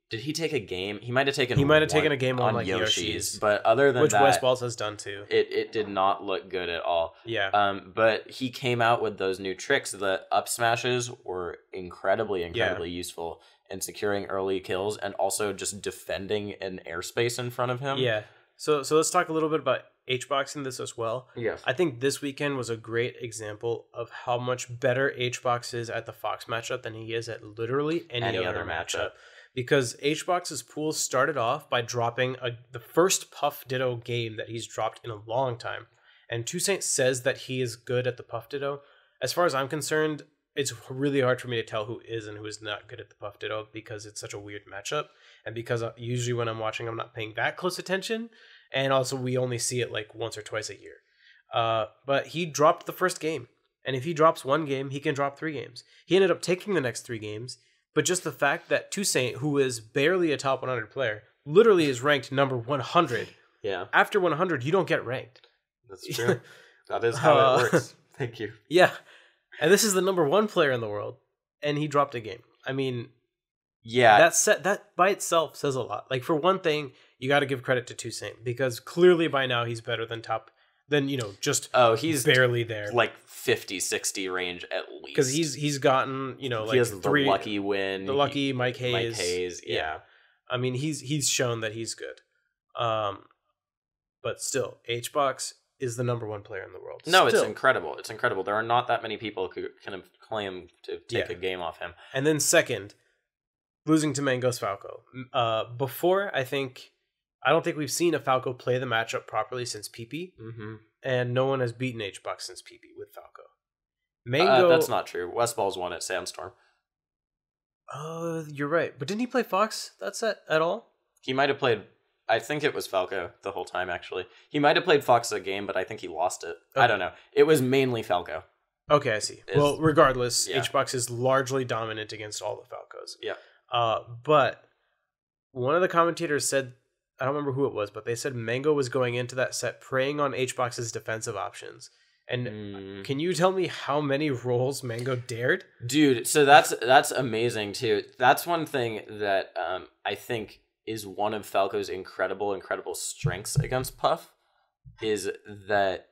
Did he take a game? He might have taken a game on like Yoshi's. But other than which that... Which Westballs has done, too. It did not look good at all. Yeah. But he came out with those new tricks. The up smashes were incredibly useful in securing early kills and also just defending an airspace in front of him. Yeah. So let's talk a little bit about HBoxing this as well. Yes. I think this weekend was a great example of how much better HBox is at the Fox matchup than he is at literally any other matchup. Because HBox's pool started off by dropping the first Puff Ditto game that he's dropped in a long time. And Toussaint says that he is good at the Puff Ditto. As far as I'm concerned, it's really hard for me to tell who is and who is not good at the Puff Ditto because it's such a weird matchup. And because usually when I'm watching, I'm not paying that close attention. And also we only see it like once or twice a year. But he dropped the first game. And if he drops one game, he can drop 3 games. He ended up taking the next 3 games. But just the fact that Toussaint, who is barely a top 100 player, literally is ranked number 100. Yeah. After 100, you don't get ranked. That's true. That is how it works. Thank you. Yeah. And this is the number 1 player in the world. And he dropped a game. I mean... Yeah. That by itself says a lot. Like, for one thing, you got to give credit to Toussaint. Because clearly by now he's better than he's barely there. Like 50, 60 range at least. Because he's gotten, he has 3... The lucky win. The lucky Mike Hayes. Mike Hayes, yeah. I mean, he's shown that he's good. But still, HBox is the number 1 player in the world. No, it's incredible. It's incredible. There are not that many people who can claim to take a game off him. And then second, losing to Mango's Falco. Before, I don't think we've seen a Falco play the matchup properly since PP. Mm-hmm. And no one has beaten HBox since PP with Falco. Mango... that's not true. Westballs won at Sandstorm. You're right. But didn't he play Fox that set at all? He might have played I think it was Falco the whole time, actually. He might have played Fox a game, but I think he lost it. Okay. I don't know. It was mainly Falco. Okay, I see. Well, regardless, yeah. HBox is largely dominant against all the Falcos. Yeah. But one of the commentators said, I don't remember who it was, but they said Mango was going into that set preying on HBox's defensive options. And can you tell me how many rolls Mango dared? Dude, so that's amazing too. That's one thing that I think is one of Falco's incredible strengths against Puff, is that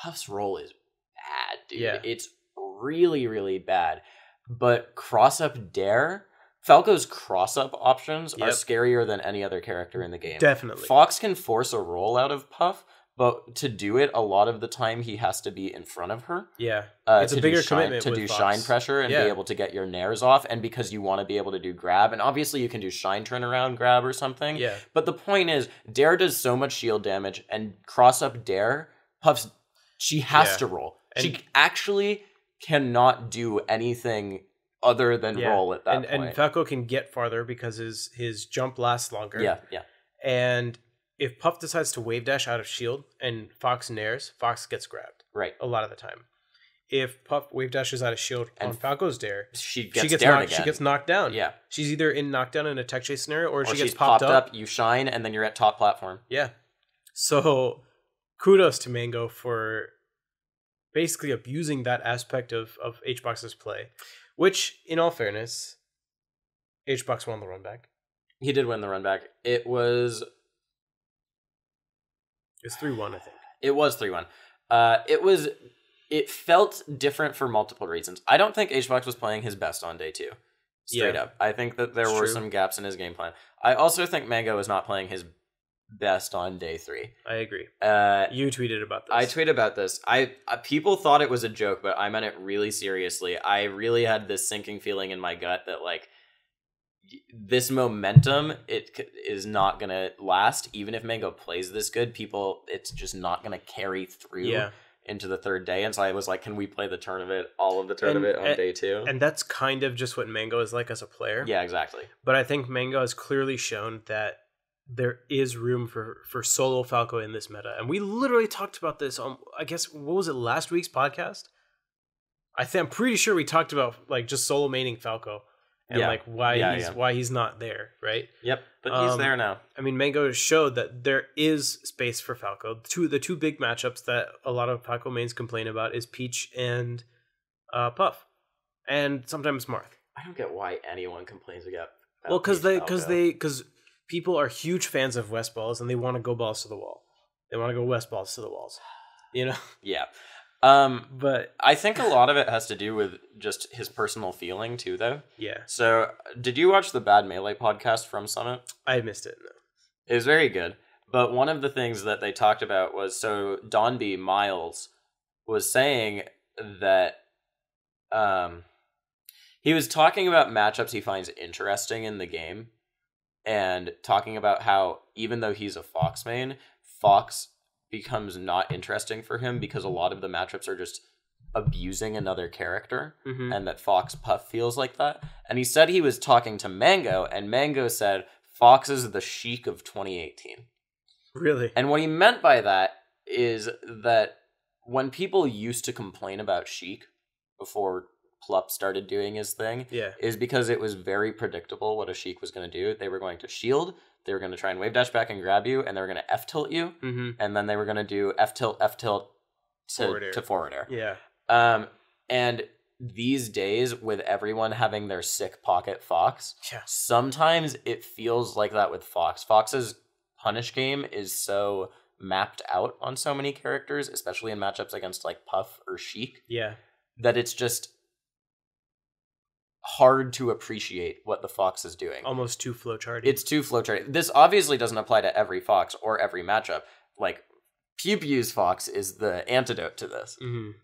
Puff's roll is bad, dude. Yeah. It's really, really bad. But cross-up dare, Falco's cross-up options are scarier than any other character in the game. Definitely. Fox can force a roll out of Puff, but to do it, a lot of the time he has to be in front of her. Yeah, it's a bigger commitment to with do Fox. shine pressure and be able to get your nairs off, and because you want to be able to do grab, and obviously you can do shine turnaround grab or something. Yeah. But the point is, dare does so much shield damage, and cross up dare, Puff's she has to roll. And she actually cannot do anything other than roll at that point. And Falco can get farther because his jump lasts longer. Yeah. And if Puff decides to wave dash out of shield and Fox nairs, Fox gets grabbed. Right. A lot of the time. If Puff wave dashes out of shield on Falco's dare, she gets knocked down. Yeah. She's either in knockdown in a tech chase scenario or she gets she's popped up. You shine, and then you're at top platform. Yeah. So kudos to Mango for basically abusing that aspect of HBox's play. Which, in all fairness, HBox won the run back. He did win the run back. It was 3-1, I think. It was 3-1. It felt different for multiple reasons. I don't think HBox was playing his best on day 2. Straight up. I think that there were some gaps in his game plan. I also think Mango is not playing his best on day 3. I agree. You tweeted about this. I tweeted about this. People thought it was a joke, but I meant it really seriously. I really had this sinking feeling in my gut that, like, this momentum, it is not going to last. Even if Mango plays this good, it's just not going to carry through into the third day. And so I was like, can we play the tournament, all of the tournament on day 2? And that's kind of just what Mango is like as a player. Yeah, exactly. But I think Mango has clearly shown that there is room for solo Falco in this meta. And we literally talked about this on, I guess, what was it, last week's podcast? I'm pretty sure we talked about like just solo maining Falco and like why he's not there, right? Yep, but he's there now. I mean, Mango showed that there is space for Falco. The two big matchups that a lot of Falco mains complain about is Peach and Puff, and sometimes Marth. I don't get why anyone complains about. Well, because people are huge fans of West balls and they want to go balls to the wall. They want to go West balls to the walls. You know? Yeah. But I think a lot of it has to do with just his personal feeling too, though. Yeah. So, did you watch the Bad Melee podcast from Summit? I missed it. No. It was very good. But one of the things that they talked about was, so Donby Miles was saying that he was talking about matchups he finds interesting in the game, and talking about how even though he's a Fox main, Fox becomes not interesting for him because a lot of the matchups are just abusing another character, and that Fox Puff feels like that. And he said he was talking to Mango, and Mango said Fox is the Sheik of 2018. Really? And what he meant by that is that when people used to complain about Sheik before Plup started doing his thing, is because it was very predictable what a Sheik was going to do. They were going to shield, they were going to try and wave dash back and grab you, and they were going to F-tilt you, and then they were going to do F-tilt to forward air. Yeah. And these days, with everyone having their sick pocket Fox, sometimes it feels like that with Fox. Fox's punish game is so mapped out on so many characters, especially in matchups against like Puff or Sheik, that it's just hard to appreciate what the Fox is doing. Almost too flowcharty. It's too flowcharty. This obviously doesn't apply to every Fox or every matchup. Like, Pew Pew's Fox is the antidote to this,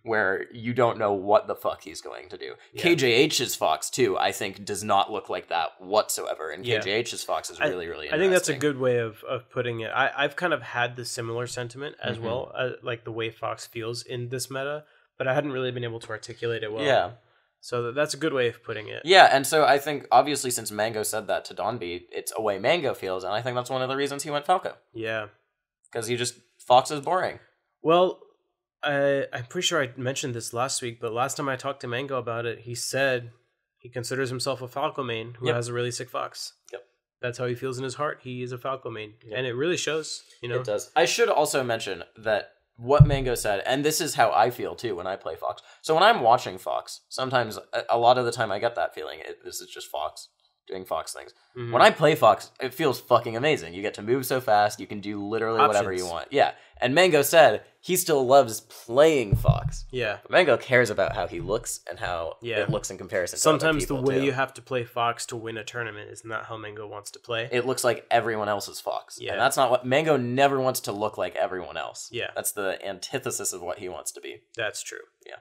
where you don't know what the fuck he's going to do. KJH's Fox, too, I think, does not look like that whatsoever, and KJH's Fox is really, really interesting. I think that's a good way of putting it. I've kind of had the similar sentiment as well, like the way Fox feels in this meta, but I hadn't really been able to articulate it well. Yeah. So that's a good way of putting it. Yeah, and so I think, obviously, since Mango said that to Donby, it's a way Mango feels, and I think that's one of the reasons he went Falco. Yeah. Because Fox is boring. Well, I'm pretty sure I mentioned this last week, but last time I talked to Mango about it, he said he considers himself a Falco main who has a really sick Fox. Yep. That's how he feels in his heart. He is a Falco main. Yep. And it really shows, you know? It does. I should also mention that what Mango said, and this is how I feel too when I play Fox. So when I'm watching Fox, sometimes, a lot of the time I get that feeling, this is just Fox doing Fox things. Mm-hmm. When I play Fox, it feels fucking amazing. You get to move so fast, you can do literally whatever you want. Yeah. And Mango said he still loves playing Fox. Yeah. But Mango cares about how he looks and how it looks in comparison to other Sometimes the way too. you have to play Fox to win a tournament is not how Mango wants to play. It looks like everyone else's Fox. Yeah. And that's not what... Mango never wants to look like everyone else. Yeah. That's the antithesis of what he wants to be. That's true. Yeah.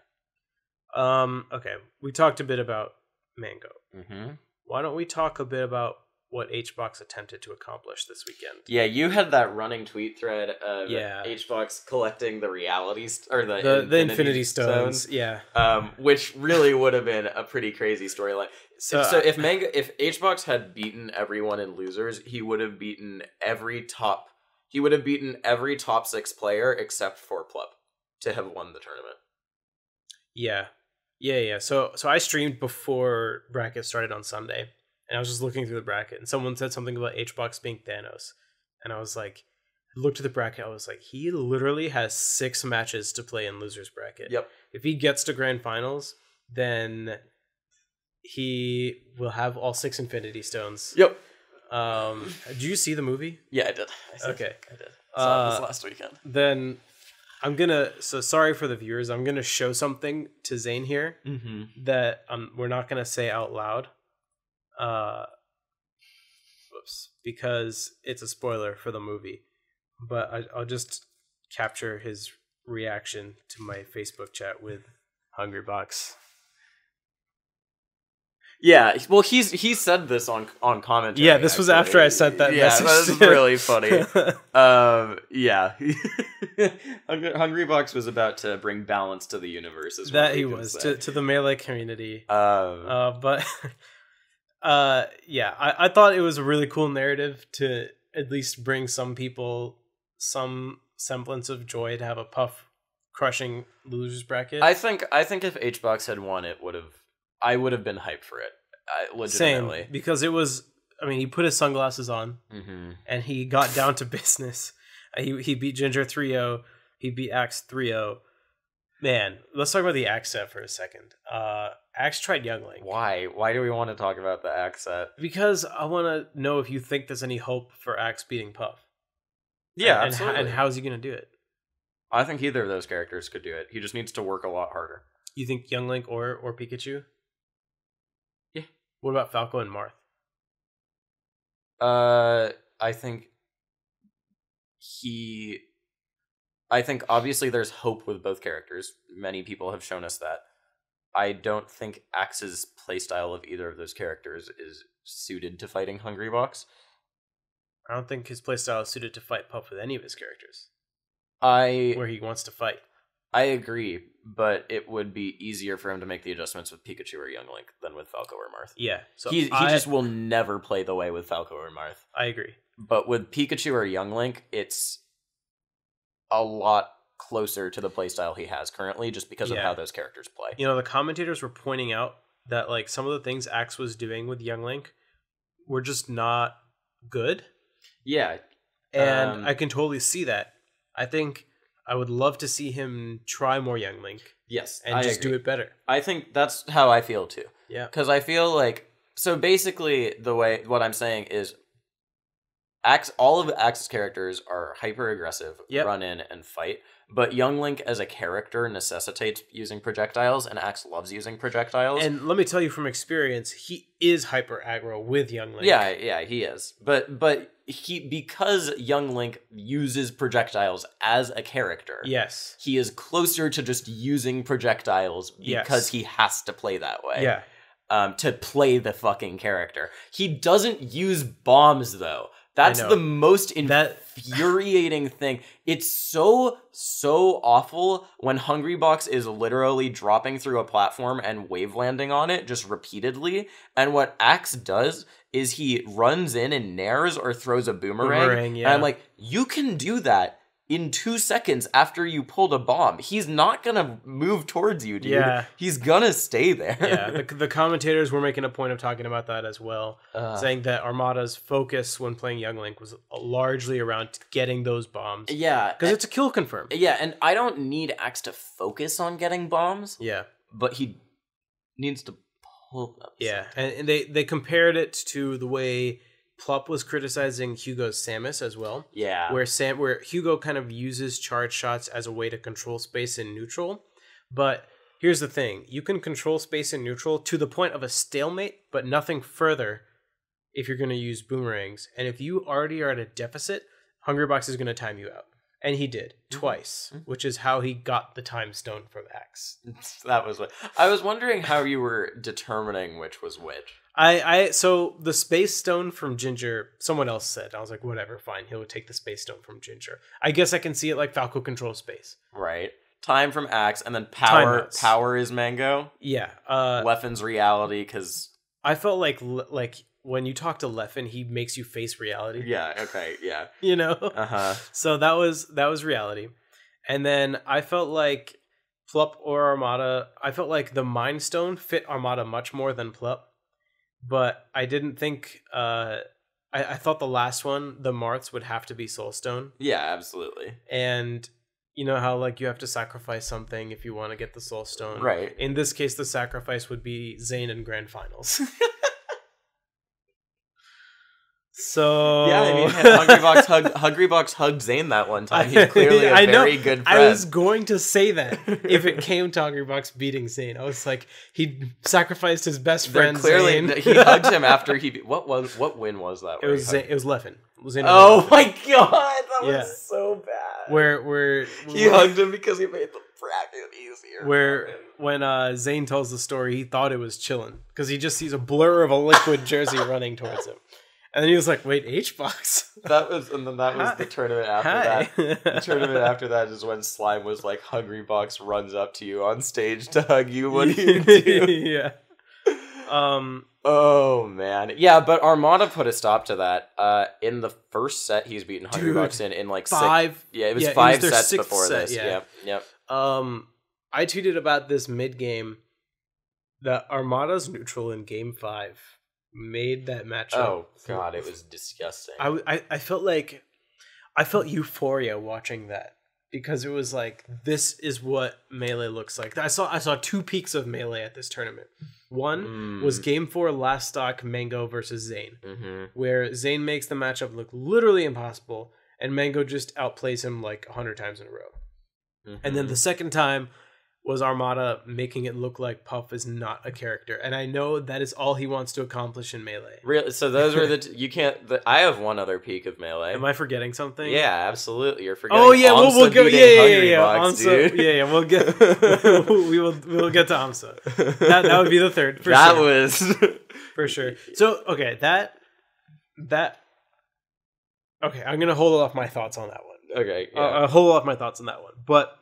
Okay. We talked a bit about Mango. Mm-hmm. Why don't we talk a bit about what HBox attempted to accomplish this weekend? Yeah, you had that running tweet thread of HBox collecting the or the Infinity Stones. Yeah. Which really would have been a pretty crazy storyline. So if HBox had beaten everyone in losers, he would have beaten every top 6 player except for Plup to have won the tournament. Yeah. So I streamed before bracket started on Sunday, and I was just looking through the bracket, and someone said something about HBox being Thanos, and I was like, looked at the bracket, I was like, he literally has 6 matches to play in losers bracket. Yep. If he gets to grand finals, then he will have all 6 Infinity Stones. Yep. Did you see the movie? Yeah, I did. Okay. I did. I saw it this last weekend. Then so sorry for the viewers, I'm going to show something to Zane here that we're not going to say out loud. Because it's a spoiler for the movie. But I'll just capture his reaction to my Facebook chat with Hungrybox. Yeah, well, he said this on commentary. Yeah, this was after I sent that message. Yeah, that was really funny. Yeah. Hungrybox was about to bring balance to the universe. That he was, to the Melee community. But I thought it was a really cool narrative to at least bring some people some semblance of joy to have a Puff crushing losers bracket. I think if HBox had won, I would have been hyped for it. Legitimately. Same, because it was. I mean, he put his sunglasses on, and he got down to business. He beat Ginger 3-0. He beat Axe 3-0. Man, let's talk about the Axe set for a second. Axe tried Young Link. Why? Why do we want to talk about the Axe set? Because I want to know if you think there's any hope for Axe beating Puff. Yeah, absolutely. And how's he going to do it? I think either of those characters could do it. He just needs to work a lot harder. You think Young Link or Pikachu? Yeah. What about Falco and Marth? I think obviously there's hope with both characters. Many people have shown us that. I don't think Axe's playstyle of either of those characters is suited to fighting Hungrybox. I don't think his playstyle is suited to fight Puff with any of his characters. Where he wants to fight. I agree, but it would be easier for him to make the adjustments with Pikachu or Young Link than with Falco or Marth. Yeah. So he just will never play the way with Falco or Marth. I agree. But with Pikachu or Young Link, it's a lot closer to the playstyle he has currently just because of how those characters play. You know, the commentators were pointing out that like some of the things Axe was doing with Young Link were just not good. Yeah. And I can totally see that. I think I would love to see him try more Young Link. Yes, and just do it better. I think that's how I feel too. Yeah. Because I feel like, so basically what I'm saying is all of Axe's characters are hyper aggressive, run in and fight. But Young Link as a character necessitates using projectiles, and Axe loves using projectiles. And let me tell you from experience, he is hyper aggro with Young Link. Yeah, he is. But because Young Link uses projectiles as a character, yes, he is closer to just using projectiles because he has to play that way. Yeah. To play the fucking character. He doesn't use bombs though. That's the most infuriating thing. It's so awful when Hungrybox is literally dropping through a platform and wave landing on it just repeatedly. And what Axe does is he runs in and nares or throws a boomerang. Yeah. And I'm like, you can do that in 2 seconds after you pulled a bomb. He's not gonna move towards you, dude. Yeah. He's gonna stay there. Yeah, the commentators were making a point of talking about that as well, saying that Armada's focus when playing Young Link was largely around getting those bombs. Yeah. Because it's a kill confirm. Yeah, and I don't need Axe to focus on getting bombs. Yeah. But he needs to pull them. Yeah, and they compared it to the way Plup was criticizing Hugo's Samus as well. Yeah. Where Hugo kind of uses charge shots as a way to control space in neutral. But here's the thing. You can control space in neutral to the point of a stalemate, but nothing further if you're going to use boomerangs. And if you already are at a deficit, Hungrybox is going to time you out. And he did twice, which is how he got the time stone from Axe. That was what I was wondering, how you were determining which was which. So the space stone from Ginger, someone else said. I was like, whatever, fine. He'll take the space stone from Ginger. I guess I can see it like Falco control space. Right. Time from Axe, and then power. Power is Mango. Yeah. Leffen's reality, because I felt like when you talk to Leffen, he makes you face reality. Yeah. Okay. Yeah. You know. So that was reality, and then I felt like Plup or Armada. I felt like the Mind Stone fit Armada much more than Plup. But I didn't think, I thought the last one, the Marths, would have to be Soul Stone. Yeah, absolutely. And you know how like you have to sacrifice something if you want to get the Soul Stone. Right. In this case, the sacrifice would be Zayn in Grand Finals. So yeah, I mean, Hungrybox hugged Zayn that one time. He's clearly a very good friend. I was going to say that if it came to Hungrybox beating Zayn. I was like, he sacrificed his best friend. Clearly, Zayn. He hugged him after he. What win was that? It was Leffen. Oh my god, that was so bad. Where he hugged him because he made the bracket easier. When Zayn tells the story, he thought it was chillin' because he just sees a blur of a liquid jersey running towards him. And then he was like, wait, H-Box? That was the tournament after that. The tournament after that is when Slime was like, Hungrybox runs up to you on stage to hug you. What do you do? Yeah. Oh, man. Yeah, but Armada put a stop to that. In the first set, he's beaten Hungrybox in like 5. 6. Yeah, it was 5 sets before set, this. Yep. I tweeted about this mid-game that Armada's neutral in Game 5 made that matchup. Oh god, it was disgusting. I felt euphoria watching that because it was like, this is what Melee looks like. I saw 2 peaks of Melee at this tournament. One was Game 4 last stock Mango versus Zayn, where Zayn makes the matchup look literally impossible, and Mango just outplays him like 100 times in a row. And then the second time was Armada making it look like Puff is not a character. And I know that is all he wants to accomplish in Melee. Really? So those were you can't... I have one other peak of Melee. Am I forgetting something? Yeah, absolutely. You're forgetting we'll go... Yeah. Amsa, dude. Yeah, we'll get... we'll get to Amsa. That would be the third, for that sure. Was... for sure. So, okay, that... Okay, I'm going to hold off my thoughts on that one. Okay, yeah. I'll hold off my thoughts on that one. But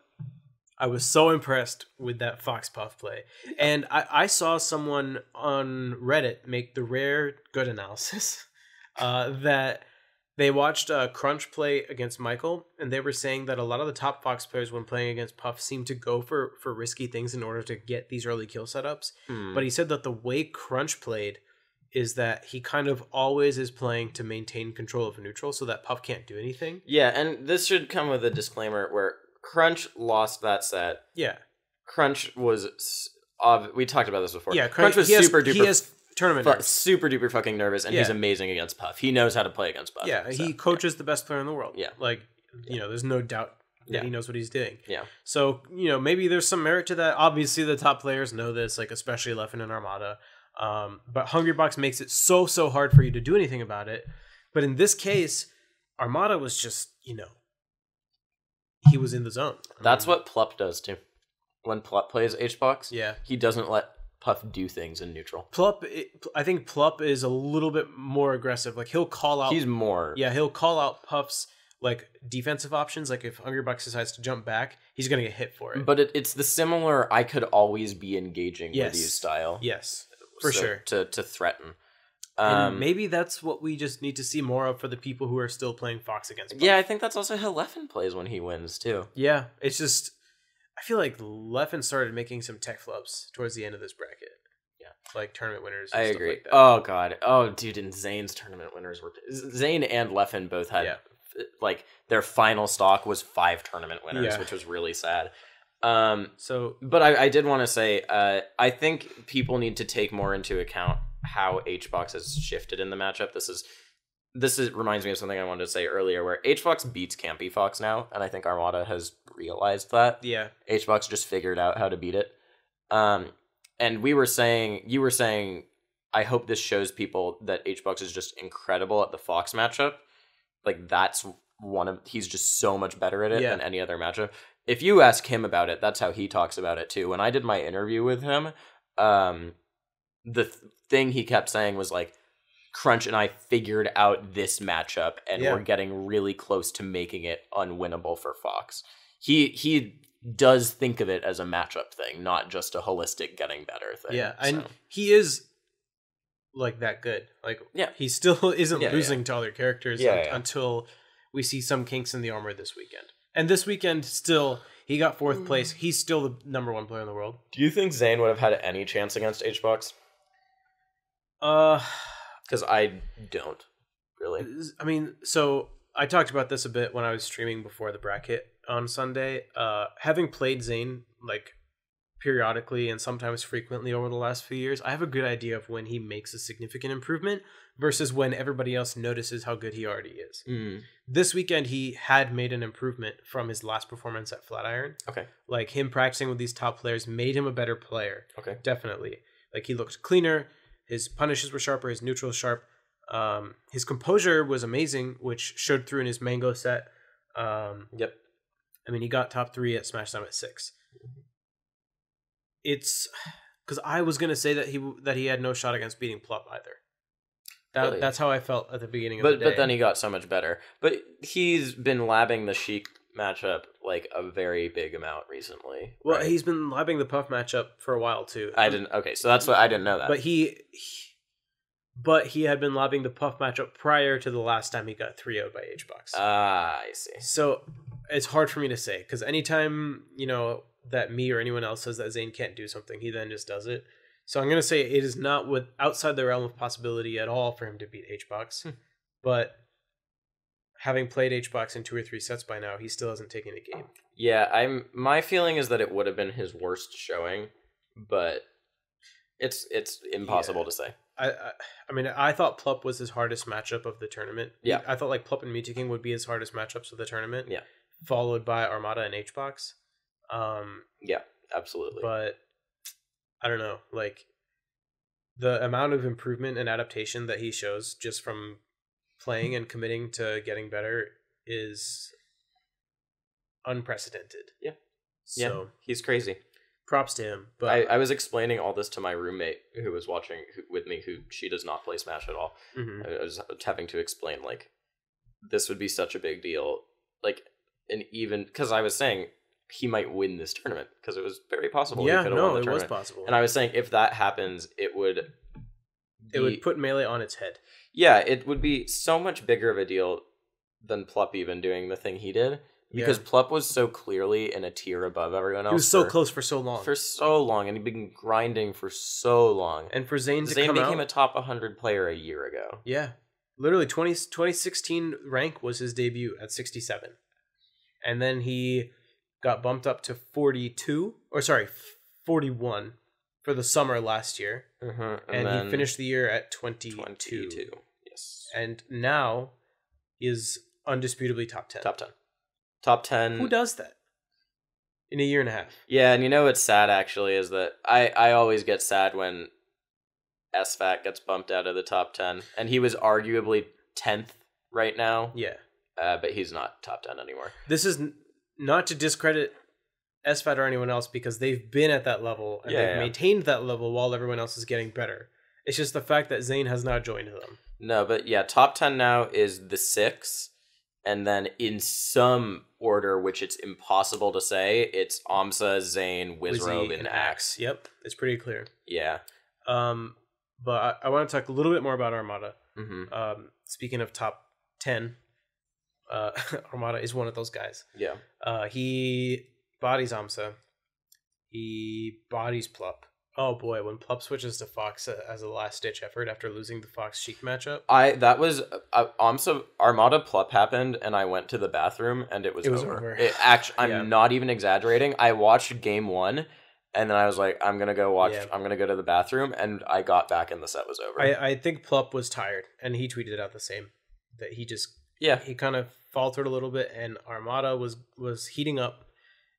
I was so impressed with that Fox Puff play. And I saw someone on Reddit make the rare good analysis that they watched Crunch play against Michael, and they were saying that a lot of the top Fox players when playing against Puff seem to go for risky things in order to get these early kill setups. But he said that the way Crunch played is that he kind of always is playing to maintain control of a neutral so that Puff can't do anything. Yeah, and this should come with a disclaimer where Crunch lost that set. Yeah. Crunch was... we talked about this before. Yeah, Crunch was super duper fucking nervous, and he's amazing against Puff. He knows how to play against Puff. Yeah, he coaches the best player in the world. Yeah. Like, there's no doubt that he knows what he's doing. Yeah. So, maybe there's some merit to that. Obviously, the top players know this, like especially Leffen and Armada. But Hungrybox makes it so hard for you to do anything about it. But in this case, Armada was just, he was in the zone. That's what Plup does too. When Plup plays H-Box, yeah, he doesn't let Puff do things in neutral. I think Plup is a little bit more aggressive. Like he'll call out. He's more. Yeah, he'll call out Puff's like defensive options. Like if Hungrybucks decides to jump back, he's gonna get hit for it. But it's the similar. I could always be engaging with you style. Yes, for sure. To threaten. And maybe that's what we just need to see more of for the people who are still playing Fox against Puff. Yeah, I think that's also how Leffen plays when he wins too. Yeah, it's just. I feel like Leffen started making some tech flubs towards the end of this bracket. Yeah. Like tournament winners. And I stuff agree. Like that. Oh, God. Oh, dude, and Zane's tournament winners were... Zane and Leffen both had, like, their final stock was 5 tournament winners, which was really sad. But I did want to say, I think people need to take more into account how HBox has shifted in the matchup. This reminds me of something I wanted to say earlier, where HBox beats Campy Fox now, and I think Armada has realized that. Yeah. HBox just figured out how to beat it. And you were saying, I hope this shows people that HBox is just incredible at the Fox matchup. Like, that's he's just so much better at it than any other matchup. If you ask him about it, that's how he talks about it too. When I did my interview with him, the thing he kept saying was like, Crunch and I figured out this matchup, and we're getting really close to making it unwinnable for Fox. He does think of it as a matchup thing, not just a holistic getting better thing. Yeah, and he is like that good. Like, he still isn't losing to other characters until we see some kinks in the armor this weekend. And this weekend, still, he got 4th place. He's still the number 1 player in the world. Do you think Zane would have had any chance against HBox? Because I don't, really. I mean, so I talked about this a bit when I was streaming before the bracket on Sunday. Having played Zane, like, periodically and sometimes frequently over the last few years, I have a good idea of when he makes a significant improvement versus when everybody else notices how good he already is. This weekend, he had made an improvement from his last performance at Flatiron. Okay. Like, him practicing with these top players made him a better player. Okay. Definitely. Like, he looked cleaner. His punishes were sharper. His neutral was sharp. His composure was amazing, which showed through in his Mango set. Yep. I mean, he got top 3 at Smash Summit 6. It's because I was gonna say that he had no shot against beating Plup either. Really? That's how I felt at the beginning of the day. But then he got so much better. But he's been labbing the Sheik matchup like a very big amount recently. Well, right? he's been labbing the Puff matchup for a while too. Okay, so that's what I didn't know that. But he had been labbing the Puff matchup prior to the last time he got 3-0'd by HBox. I see. So it's hard for me to say because anytime that me or anyone else says that Zane can't do something, he then just does it. So I'm gonna say it is not outside the realm of possibility at all for him to beat HBox. But having played HBox in 2 or 3 sets by now, he still hasn't taken a game. Yeah, my feeling is that it would have been his worst showing, but it's impossible to say. I mean, I thought Plup was his hardest matchup of the tournament. Yeah. I thought like Plup and Mew2King would be his hardest matchups of the tournament. Yeah. Followed by Armada and HBox. Yeah, absolutely. But I don't know, like the amount of improvement and adaptation that he shows just from playing and committing to getting better is unprecedented. Yeah. So he's crazy. Props to him. But I was explaining all this to my roommate who was watching with me, who she does not play Smash at all. Mm-hmm. I was having to explain, like, this would be such a big deal. Like, and even, because I was saying he might win this tournament, because it was very possible he could have won the tournament. It was possible. And I was saying if that happens, it would put Melee on its head. Yeah, it would be so much bigger of a deal than Plup even doing the thing he did. Because Plup was so clearly in a tier above everyone else. He was so close for so long. For so long, and he'd been grinding for so long. And for Zane became a top 100 player a year ago. Yeah. Literally, 2016 rank was his debut at 67. And then he got bumped up to 41 for the summer last year. Mm-hmm. And he finished the year at 22. Yes. And now is undisputably top 10. Top 10. Who does that in a year and a half? Yeah, and you know what's sad, actually, is that I always get sad when SFAT gets bumped out of the top 10. And he was arguably 10th right now. Yeah. But he's not top 10 anymore. This is not to discredit SFAT or anyone else because they've been at that level and they've maintained that level while everyone else is getting better. It's just the fact that Zayn has now joined them. No, but yeah, top 10 now is the 6, and then in some order, which it's impossible to say, it's Amsa, Zayn, Wizrobe, and Axe. Yep, it's pretty clear. Yeah. But I want to talk a little bit more about Armada. Mm-hmm. Speaking of top 10, Armada is one of those guys. Yeah. He bodies Amsa. He bodies Plup. Oh boy, when Plup switches to Fox as a last-ditch effort after losing the Fox-Sheik matchup. That was Amsa Armada Plup happened, and I went to the bathroom, and it was over. It actually, I'm not even exaggerating. I watched game 1, and then I was like, I'm gonna go watch. I'm gonna go to the bathroom, and I got back, and the set was over. I think Plup was tired, and he tweeted out the same. That he just he kind of faltered a little bit, and Armada was heating up,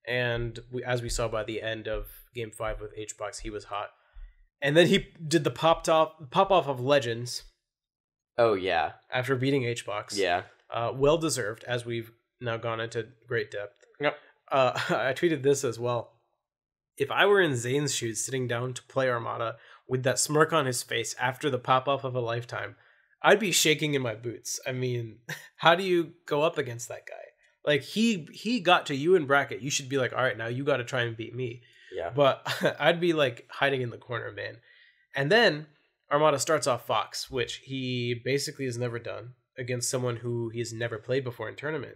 and as we saw by the end of Game 5 with HBox, he was hot. And then he did the pop off of Legends. Oh, yeah. After beating HBox. Yeah. Well deserved, as we've now gone into great depth. Yep. I tweeted this as well. If I were in Zayn's shoes sitting down to play Armada with that smirk on his face after the pop off of a lifetime, I'd be shaking in my boots. I mean, how do you go up against that guy? Like, he got to you in bracket. You should be like, all right, now you got to try and beat me. Yeah. But I'd be like hiding in the corner, man. And then Armada starts off Fox, which he basically has never done against someone who he has never played before in tournament.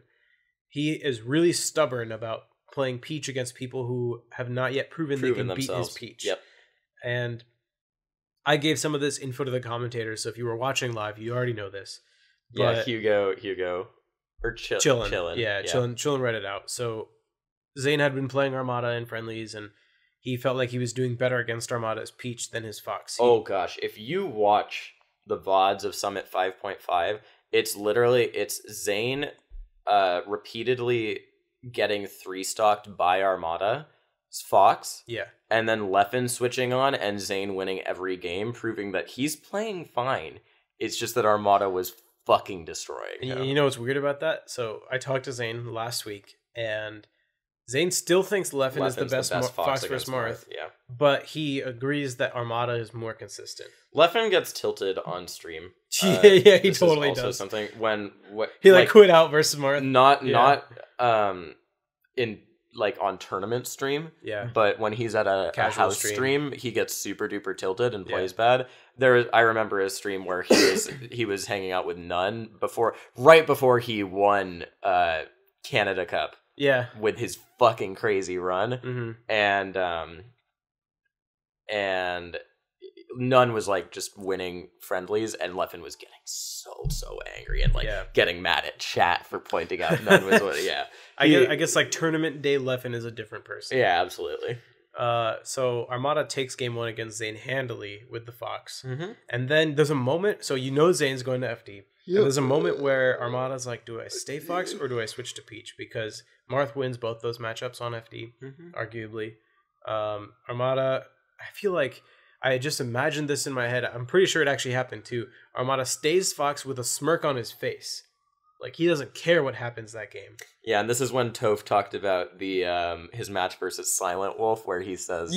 He is really stubborn about playing Peach against people who have not yet proven they can themselves. Beat his Peach. Yep. And I gave some of this info to the commentators, so if you were watching live, you already know this. But Hugo. Or chillin'. Yeah, chillin' read it out. So Zayn had been playing Armada in friendlies, and he felt like he was doing better against Armada's Peach than his Fox. Oh gosh, if you watch the VODs of Summit 5.5, it's Zayn repeatedly getting 3-stocked by Armada's Fox. Yeah. And then Leffen switching on and Zayn winning every game, proving that he's playing fine. It's just that Armada was fucking destroying him. You know what's weird about that? So I talked to Zayn last week, and Zayn still thinks Leffen's is the best Fox versus Marth. Yeah. But he agrees that Armada is more consistent. Leffen gets tilted on stream. Yeah, he totally does. Something when he like quit out versus Marth. Not in like on tournament stream. Yeah. But when he's at a house stream, he gets super duper tilted and plays bad. I remember a stream where he was hanging out with Nunn right before he won Canada Cup. Yeah. With his fucking crazy run. Mm-hmm. And Nunn was like just winning friendlies, and Leffen was getting so angry and getting mad at chat for pointing out Nunn was I guess like tournament day Leffen is a different person. Yeah, absolutely. So Armada takes game 1 against Zayn handily with the Fox. Mm-hmm. And then there's a moment, so you know Zayn's going to FD. Yep. And there's a moment where Armada's like, do I stay Fox or do I switch to Peach? Because Marth wins both those matchups on FD, arguably. Armada, I feel like I just imagined this in my head. I'm pretty sure it actually happened too. Armada stays Fox with a smirk on his face. Like, he doesn't care what happens that game. Yeah, and this is when Toph talked about the his match versus Silent Wolf, where he says,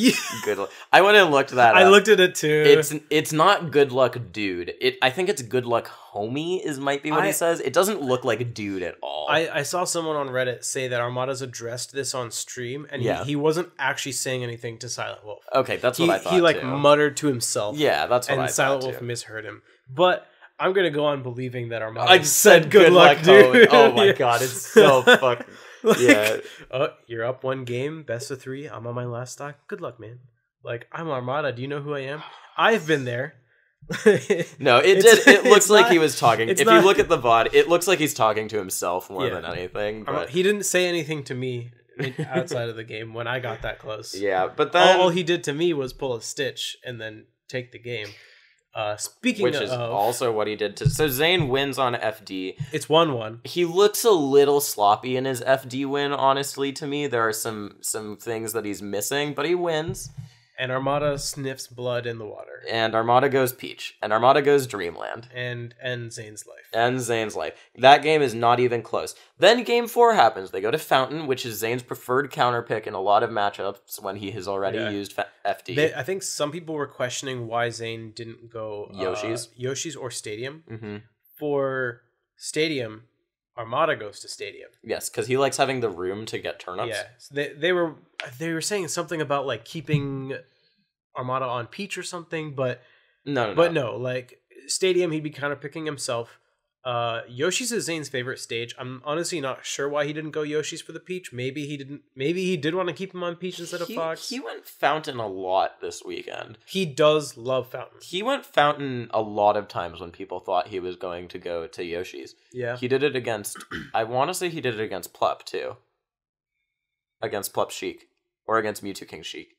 "Good luck." I went and looked that up. I looked at it too. It's not good luck, dude. I think it's good luck, homie. Might be what he says. It doesn't look like a dude at all. I saw someone on Reddit say that Armada's addressed this on stream, and he wasn't actually saying anything to Silent Wolf. Okay, that's what I thought. He muttered to himself. Yeah, that's what I thought. And Silent Wolf misheard him, but I'm gonna go on believing that Armada. I said good luck, dude. Oh my god, it's so fucking you're up 1 game, best of 3. I'm on my last stock. Good luck, man. Like, I'm Armada. Do you know who I am? I've been there. No, it looks like he was talking. If you look at the VOD, it looks like he's talking to himself more than anything. But he didn't say anything to me outside of the game when I got that close. Yeah, but then all he did to me was pull a Stitch and then take the game. Which is also what he did to. So Zayn wins on FD. It's 1-1. He looks a little sloppy in his FD win. Honestly, to me, there are some things that he's missing, but he wins. And Armada sniffs blood in the water. And Armada goes Peach. And Armada goes Dreamland. And Zane's life. And Zane's life. That game is not even close. Then game 4 happens. They go to Fountain, which is Zane's preferred counter pick in a lot of matchups when he has already used FD. I think some people were questioning why Zane didn't go Yoshi's or Stadium. Mm-hmm. For Stadium, Armada goes to Stadium. Yes, because he likes having the room to get turnips. Yeah, so they were saying something about like keeping Armada on Peach or something, but no, like Stadium, he'd be kind of picking himself. Yoshi's is Zane's favorite stage. I'm honestly not sure why he didn't go Yoshi's for the Peach. Maybe he didn't. Maybe he did want to keep him on Peach instead of Fox. He went Fountain a lot this weekend. He does love Fountain. He went Fountain a lot of times when people thought he was going to go to Yoshi's. Yeah. He did it against... I want to say he did it against Plup, too. Against Plup Sheik. Or against Mewtwo King Sheik.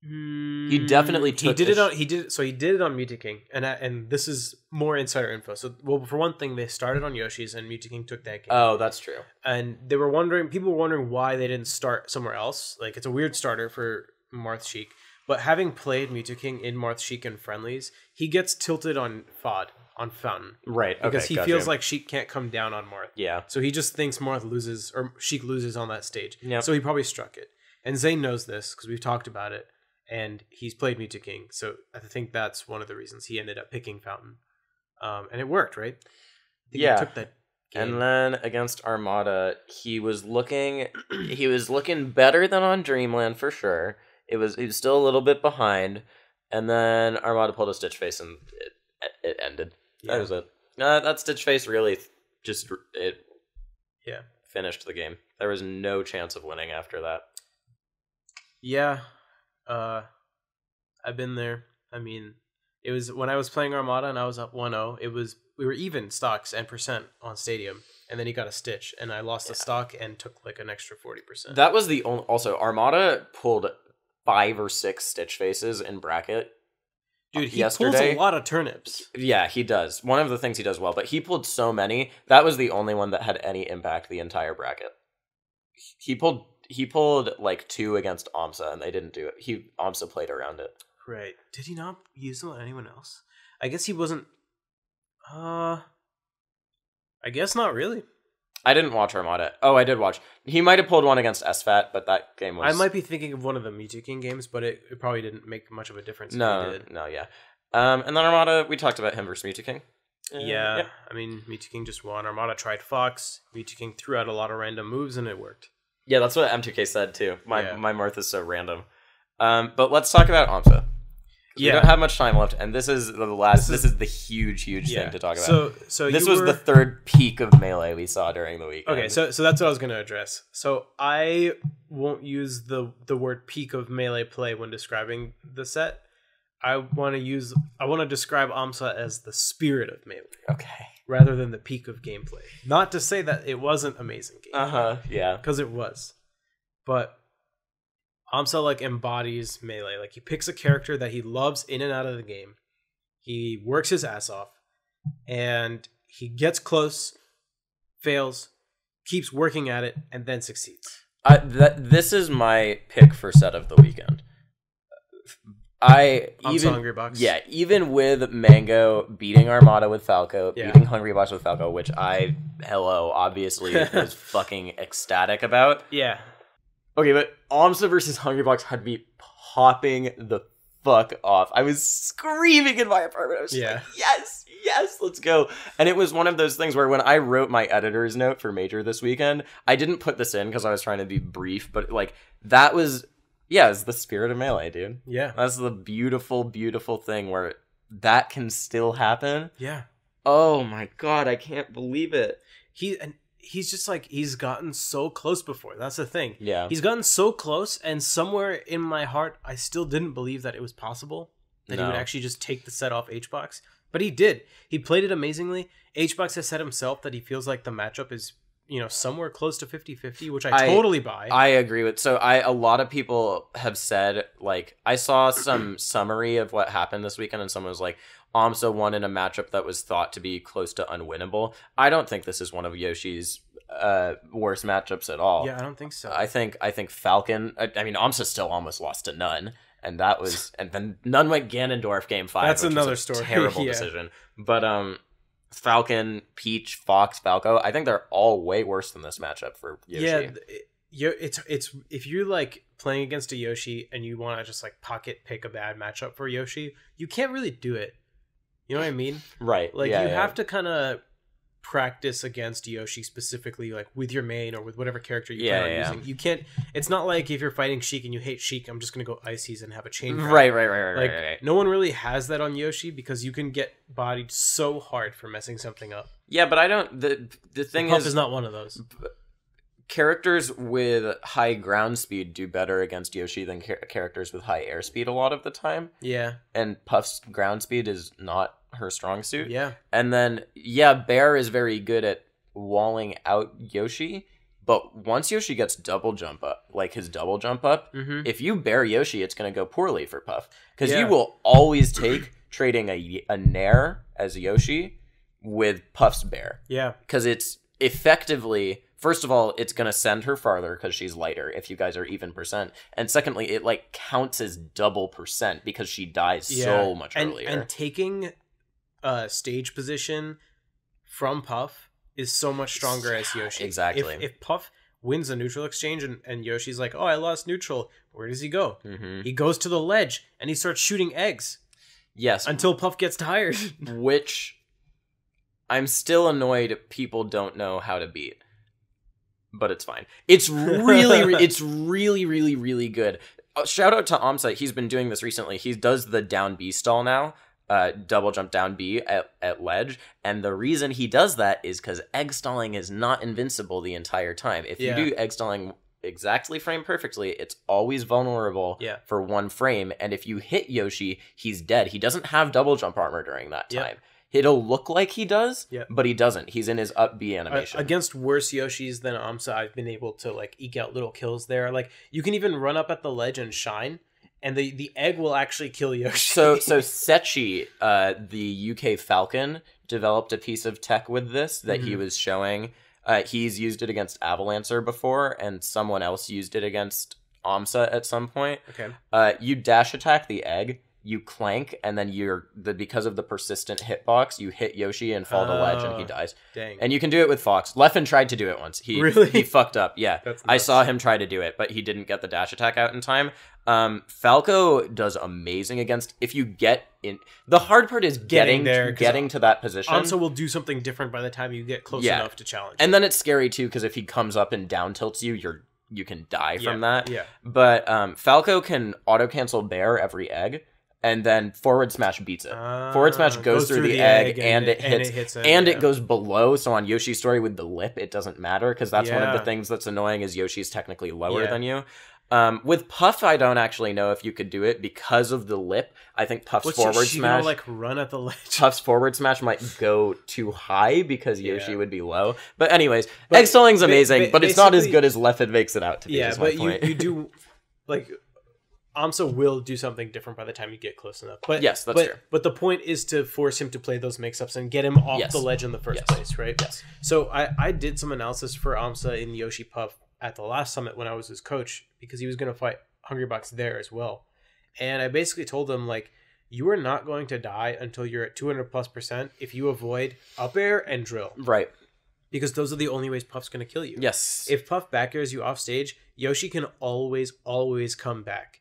He definitely took he did it on Mewtwo King, and this is more insider info. So, well, for one thing, they started on Yoshi's, and Mewtwo King took that game. Oh, that's true. And people were wondering why they didn't start somewhere else. Like, it's a weird starter for Marth Sheik, but having played Mewtwo King in Marth Sheik and friendlies, he gets tilted on Fountain, right? Okay, because he feels like Sheik can't come down on Marth. Yeah. So he just thinks Marth loses or Sheik loses on that stage. Yeah. So he probably struck it, and Zane knows this because we've talked about it. And he's played Mewtwo King, so I think that's one of the reasons he ended up picking Fountain. And it worked, right? He took that game. And then against Armada, he was looking better than on Dreamland for sure. He was still a little bit behind, and then Armada pulled a Stitch Face, and it ended. Yeah. That was it. That Stitch Face really just finished the game. There was no chance of winning after that. Yeah. I've been there. I mean, it was when I was playing Armada and I was up 1-0. We were even stocks and percent on Stadium, and then he got a Stitch, and I lost the stock and took like an extra 40%. That was the only. Also, Armada pulled 5 or 6 Stitch Faces in bracket. Dude, he pulls a lot of turnips. Yeah, he does. One of the things he does well, but he pulled so many. That was the only one that had any impact the entire bracket. He pulled like 2 against Amsa, and they didn't do it. Amsa played around it. Right. Did he not use them on anyone else? I guess he wasn't... I guess not really. I didn't watch Armada. Oh, I did watch. He might have pulled one against SFAT, but that game was... I might be thinking of one of the Mewtwo King games, but it probably didn't make much of a difference. No, yeah. And then Armada, we talked about him versus Mewtwo King. Yeah, I mean, Mewtwo King just won. Armada tried Fox. Mewtwo King threw out a lot of random moves, and it worked. Yeah, that's what M2K said too. My Marth is so random. But let's talk about Amsa. We don't have much time left, and this is the last. This is the huge thing to talk about. So this was the third peak of Melee we saw during the weekend. Okay, so that's what I was going to address. So I won't use the word peak of Melee play when describing the set. I want to describe Amsa as the spirit of Melee. Okay. Rather than the peak of gameplay. Not to say that it wasn't amazing gameplay. Yeah. Because it was. But Amsa like embodies Melee. Like he picks a character that he loves in and out of the game. He works his ass off. And he gets close, fails, keeps working at it, and then succeeds. This is my pick for set of the weekend. Hungry Box. Yeah, even with Mango beating Armada with Falco, beating Hungry Box with Falco, which obviously was fucking ecstatic about. Yeah. Okay, but Amsa versus Hungry Box had me popping the fuck off. I was screaming in my apartment. I was like, yes, let's go. And it was one of those things where when I wrote my editor's note for Major this weekend, I didn't put this in because I was trying to be brief, but like that was... Yeah, it's the spirit of Melee, dude. Yeah. That's the beautiful, beautiful thing where that can still happen. Yeah. Oh my god, I can't believe it. He's just like, he's gotten so close before. That's the thing. Yeah. He's gotten so close, and somewhere in my heart, I still didn't believe that it was possible. That he would actually just take the set off HBox. But he did. He played it amazingly. HBox has said himself that he feels like the matchup is... somewhere close to 50-50, which I totally buy. I agree with. So a lot of people have said, like, I saw some summary of what happened this weekend, and someone was like, Amsa won in a matchup that was thought to be close to unwinnable. I don't think this is one of Yoshi's worst matchups at all. Yeah, I don't think so. I think Falcon, I mean, Amsa still almost lost to none. and that was and then Nun went Ganondorf game 5. That's which another was a story. Terrible decision. But Falcon, Peach, Fox, Falco, I think they're all way worse than this matchup for Yoshi. Yeah, it's if you're like playing against a Yoshi and you want to just like pocket pick a bad matchup for Yoshi, you can't really do it. You know what I mean? Right. Like you have to kind of practice against Yoshi specifically, like with your main or with whatever character you plan on using. You can't. It's not like if you're fighting Sheik and you hate Sheik, I'm just gonna go Ices and have a chain. Right. Like right. no one really has that on Yoshi because you can get bodied so hard for messing something up. Yeah, but I don't. The thing Puff is not one of those. Characters with high ground speed do better against Yoshi than characters with high airspeed a lot of the time. Yeah. And Puff's ground speed is not her strong suit. Yeah. And then, Bear is very good at walling out Yoshi. But once Yoshi gets double jump up, like his double jump up, if you bear Yoshi, it's going to go poorly for Puff. Because you will always take trading a Nair as Yoshi with Puff's bear. Yeah. Because it's effectively... First of all, it's going to send her farther because she's lighter if you guys are even percent. And secondly, it like counts as double percent because she dies so much earlier. And taking stage position from Puff is so much stronger as Yoshi. Exactly. If Puff wins a neutral exchange and Yoshi's like, oh, I lost neutral, where does he go? He goes to the ledge and he starts shooting eggs. Yes. Until Puff gets tired. Which I'm still annoyed people don't know how to beat. But it's fine. It's really, really good. Shout out to Amsa. He's been doing this recently. He does the down B stall now, double jump down B at ledge. And the reason he does that is because egg stalling is not invincible the entire time. If you do egg stalling exactly frame perfectly, it's always vulnerable for 1 frame. And if you hit Yoshi, he's dead. He doesn't have double jump armor during that time. It'll look like he does, but he doesn't. He's in his up B animation. Against worse Yoshis than Amsa, I've been able to like eke out little kills there. Like you can even run up at the ledge and shine, and the egg will actually kill Yoshi. So Sechi, the UK Falcon, developed a piece of tech with this that he was showing. He's used it against Avalancer before, and someone else used it against Amsa at some point. Okay. You dash attack the egg. You clank, and then because of the persistent hitbox, you hit Yoshi and fall to ledge, and he dies. Dang. And you can do it with Fox. Leffen tried to do it once. He fucked up. Yeah, I saw him try to do it, but he didn't get the dash attack out in time. Falco does amazing against. If you get in, the hard part is getting to that position. Amsa will do something different by the time you get close enough to challenge. And then it's scary too because if he comes up and down tilts you, you can die from that. Yeah. But Falco can auto cancel bear every egg. And then forward smash beats it. Forward smash goes through the egg and it hits it, it goes below. So on Yoshi's story with the lip, it doesn't matter because that's one of the things that's annoying is Yoshi's technically lower than you. With Puff, I don't actually know if you could do it because of the lip. I think Puff's forward smash, like run at the ledge. Puff's forward smash might go too high because Yoshi would be low. But anyways, egg stalling's amazing, but it's not as good as Leffen makes it out to be. Yeah, but you do like. Amsa will do something different by the time you get close enough. But yes, that's true. But the point is to force him to play those mix-ups and get him off the ledge in the first place, right? Yes. So I did some analysis for Amsa in Yoshi Puff at the last summit when I was his coach because he was going to fight Hungrybox there as well. And I basically told him, like, you are not going to die until you're at 200+% if you avoid up air and drill. Right. Because those are the only ways Puff's going to kill you. Yes. If Puff back airs you off stage, Yoshi can always come back.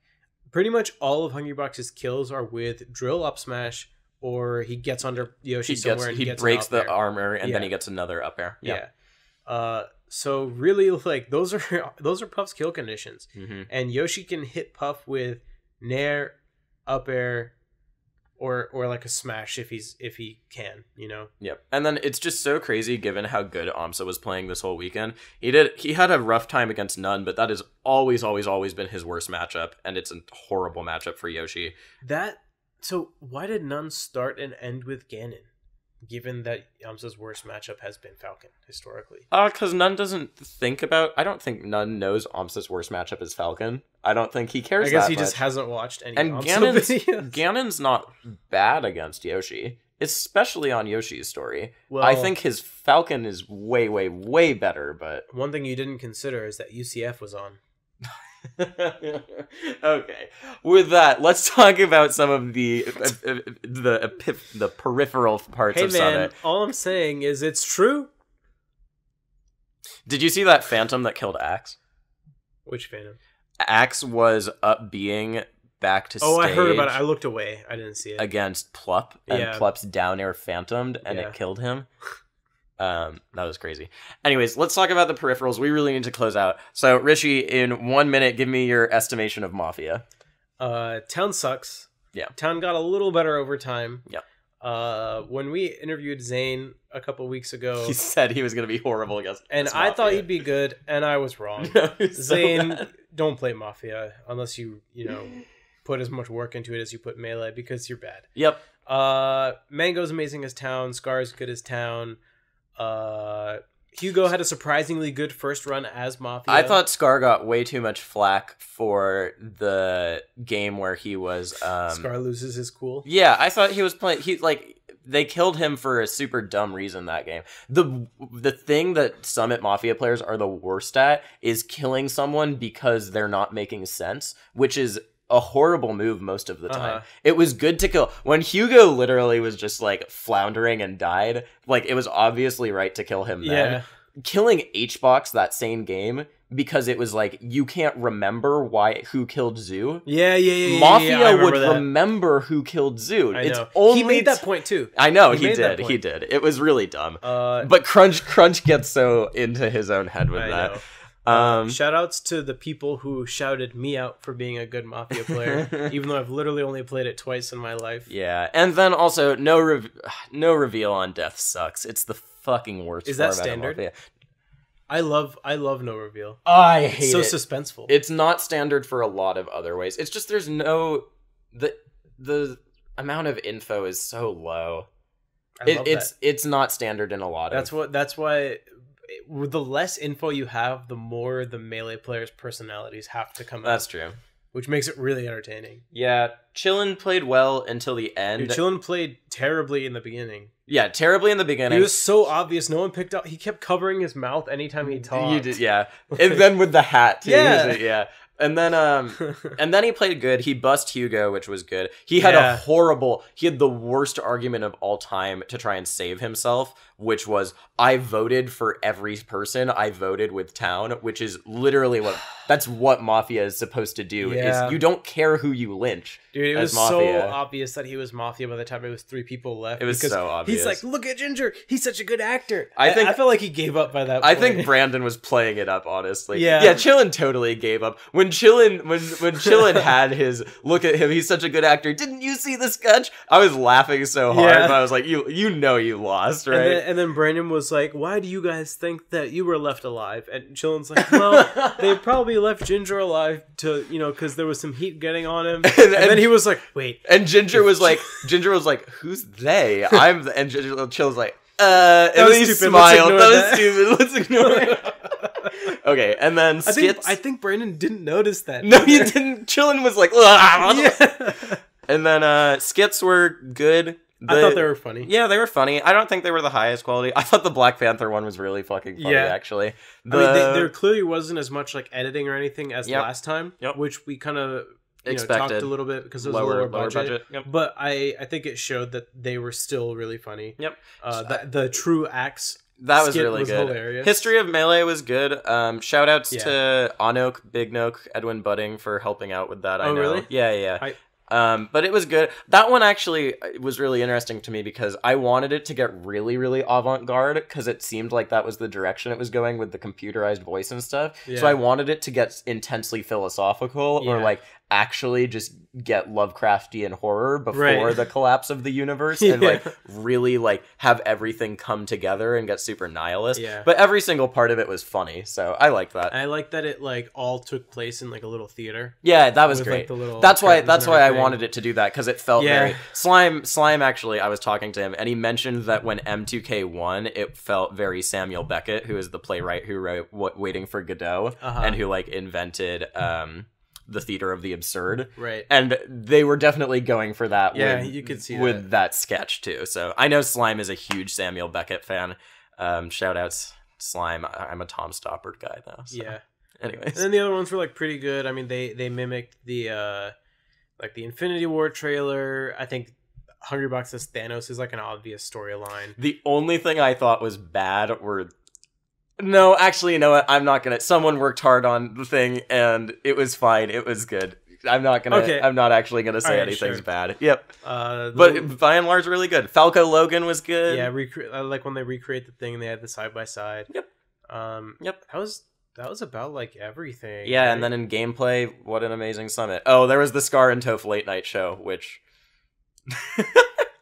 Pretty much all of Hungrybox's kills are with drill up smash, or he gets under Yoshi somewhere and he gets breaks the armor and then he gets another up air. Yeah. So really, like those are Puff's kill conditions, and Yoshi can hit Puff with nair, up air, or like a smash if he can, you know. Yep. And then it's just so crazy given how good Amsa was playing this whole weekend. He had a rough time against Nun, but that has always been his worst matchup, and it's a horrible matchup for Yoshi. So why did Nun start and end with Ganon? Given that Amsa's worst matchup has been Falcon historically. Because Nun doesn't think about. I don't think Nun knows Amsa's worst matchup is Falcon. I don't think he cares. I guess he much. Just hasn't watched any. And Ganon's not bad against Yoshi, especially on Yoshi's story. Well, I think his Falcon is way better. But one thing you didn't consider is that UCF was on. Okay. With that, let's talk about some of the peripheral parts Hey of man, Summit. all I'm saying is it's true. Did you see that Phantom that killed Axe? Which Phantom? Axe was up being back to stage. Oh, I heard about it. I looked away. I didn't see it. Against Plup, and Yeah. Plup's down air phantomed, and Yeah. it killed him. That was crazy. Anyways, let's talk about the peripherals. We really need to close out. So, Rishi, in 1 minute, give me your estimation of Mafia. Town sucks. Yeah. Town got a little better over time. Yeah. When we interviewed Zane a couple weeks ago, He said he was going to be horrible against and I Mafia. thought he'd be good, and I was wrong. No, he's so Zane, bad. don't play Mafia unless you put as much work into it as you put Melee, because you're bad. Yep. Mango's amazing as Town. Scar's good as Town. Hugo had a surprisingly good first run as Mafia. I thought Scar got way too much flack for the game where he was Scar loses his cool. Yeah, I thought he was playing they killed him for a super dumb reason that game. The thing that Summit Mafia players are the worst at is killing someone because they're not making sense, which is a horrible move most of the time. It was good to kill. When Hugo literally was just like floundering and died, like it was obviously right to kill him then. Yeah. Killing H-Box that same game because it was like you can't remember who killed Zoo. Yeah. Mafia would that. remember who killed Zoo. I It's know. only He made that point too. I know He he made that did. point. He did. It was really dumb. But But Crunch gets so into his own head with I that. know. Um, Shout outs to the people who shouted me out for being a good Mafia player, even though I've literally only played it twice in my life. yeah, and then also no reveal on death sucks. It's the fucking worst. Is that format of standard? Mafia. I love no reveal. I hate It's so it. suspenseful. It's not standard for a lot of other ways. It's just there's no the amount of info is so low. I love that. It's not standard in a lot of. That's why with the less info you have, the more the Melee players' personalities have to come That's out, true. which makes it really entertaining. Yeah, Chillin played well until the end. Dude, Chillin played terribly in the beginning. Yeah, terribly in the beginning. He was so obvious. No one picked up. He kept covering his mouth anytime he talked. You did, yeah. And then with the hat too. Yeah. Yeah. And then he played good. He bust Hugo, which was good. He had Yeah. he had the worst argument of all time to try and save himself, which was I voted for every person. I voted with Town, which is literally that's what Mafia is supposed to do. Yeah. Is you don't care who you lynch. Dude, it as was so Mafia. obvious that he was Mafia by the time it was 3 people left. It was because so obvious. He's like, look at Ginger. He's such a good actor. I felt like he gave up by that I point. think Brandon was playing it up, honestly. Yeah. Yeah, Chillin totally gave up. When Chillin had his look at him, he's such a good actor. Didn't you see the sketch? I was laughing so hard, Yeah. but I was like, you know you lost, right? And then Brandon was like, why do you guys think that you were left alive? And Chillin's like, well, they probably left Ginger alive to, because there was some heat getting on him. And then he was like, wait. And Ginger was like, who's they? And Chill's like, and was then he stupid. Let's smiled. ignore That was that. stupid. Let's ignore it. Okay, and then Skits. I think Brandon didn't notice that. No, he didn't. Chillin was like, "Ugh." Yeah. And then Skits were good. I thought they were funny. Yeah, they were funny. I don't think they were the highest quality. I thought the Black Panther one was really fucking funny, Yeah. actually. I mean, there clearly wasn't as much like editing or anything as Yep. last time, Yep. which we kind of Expected. talked a little bit because it was a lower budget. Yep. But I think it showed that they were still really funny. Yep. The true Axe That was skit really was good. hilarious. History of Melee was good. Shout outs Yeah. to Anok, Big Nook, Edwin Budding for helping out with that. I Oh, know. really? Yeah. But it was good. That one actually was really interesting to me because I wanted it to get really, really avant-garde because it seemed like that was the direction it was going with the computerized voice and stuff. Yeah. So I wanted it to get intensely philosophical or Yeah. like actually just get Lovecraftian horror before Right. the collapse of the universe and Yeah. like really like have everything come together and get super nihilist. Yeah. But every single part of it was funny, so I liked that. I like that it like all took place in like a little theater. Yeah, that was With, great. like, the little That's why curtains and I everything. wanted it to do that because it felt Yeah. very Slime actually, I was talking to him and he mentioned that when M2K won, it felt very Samuel Beckett, who is the playwright who wrote Waiting for Godot and who like invented the theater of the absurd. Right. And they were definitely going for that Yeah, with, you could see with that sketch too. So I know Slime is a huge Samuel Beckett fan. Shout outs Slime. I'm a Tom Stoppard guy though. So. Yeah. Anyways. And then the other ones were like pretty good. I mean, they mimicked the like the Infinity War trailer. I think $100 as Thanos is like an obvious storyline. The only thing I thought was bad were... No, actually, you know what? I'm not gonna... Someone worked hard on the thing, and it was fine. It was good. I'm not gonna... Okay. I'm not actually gonna say anything's bad. Yep. But by and large, really good. Falco Logan was good. Yeah, I like when they recreate the thing, they had the side-by-side. Yep. Yep. That was about, like, everything. Yeah, right? And then in gameplay, what an amazing summit. Oh, there was the Scar and Toph late night show, which...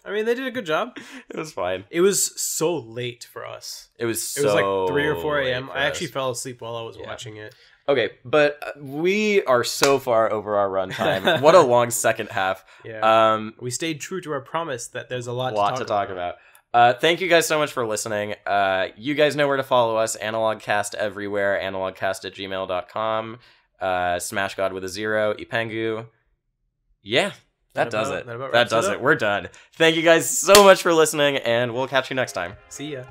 I mean, they did a good job. It was fine. It was so late for us. It was like 3 or 4 a.m. I actually fell asleep while I was watching it. Okay, but we are so far over our runtime. What a long second half. Yeah. We stayed true to our promise that there's a lot to talk about. Thank you guys so much for listening. You guys know where to follow us. Analogcast everywhere. Analogcast@gmail.com. Smash God with a 0. Ipengu. Yeah. That does it. We're done. Thank you guys so much for listening, and we'll catch you next time. See ya.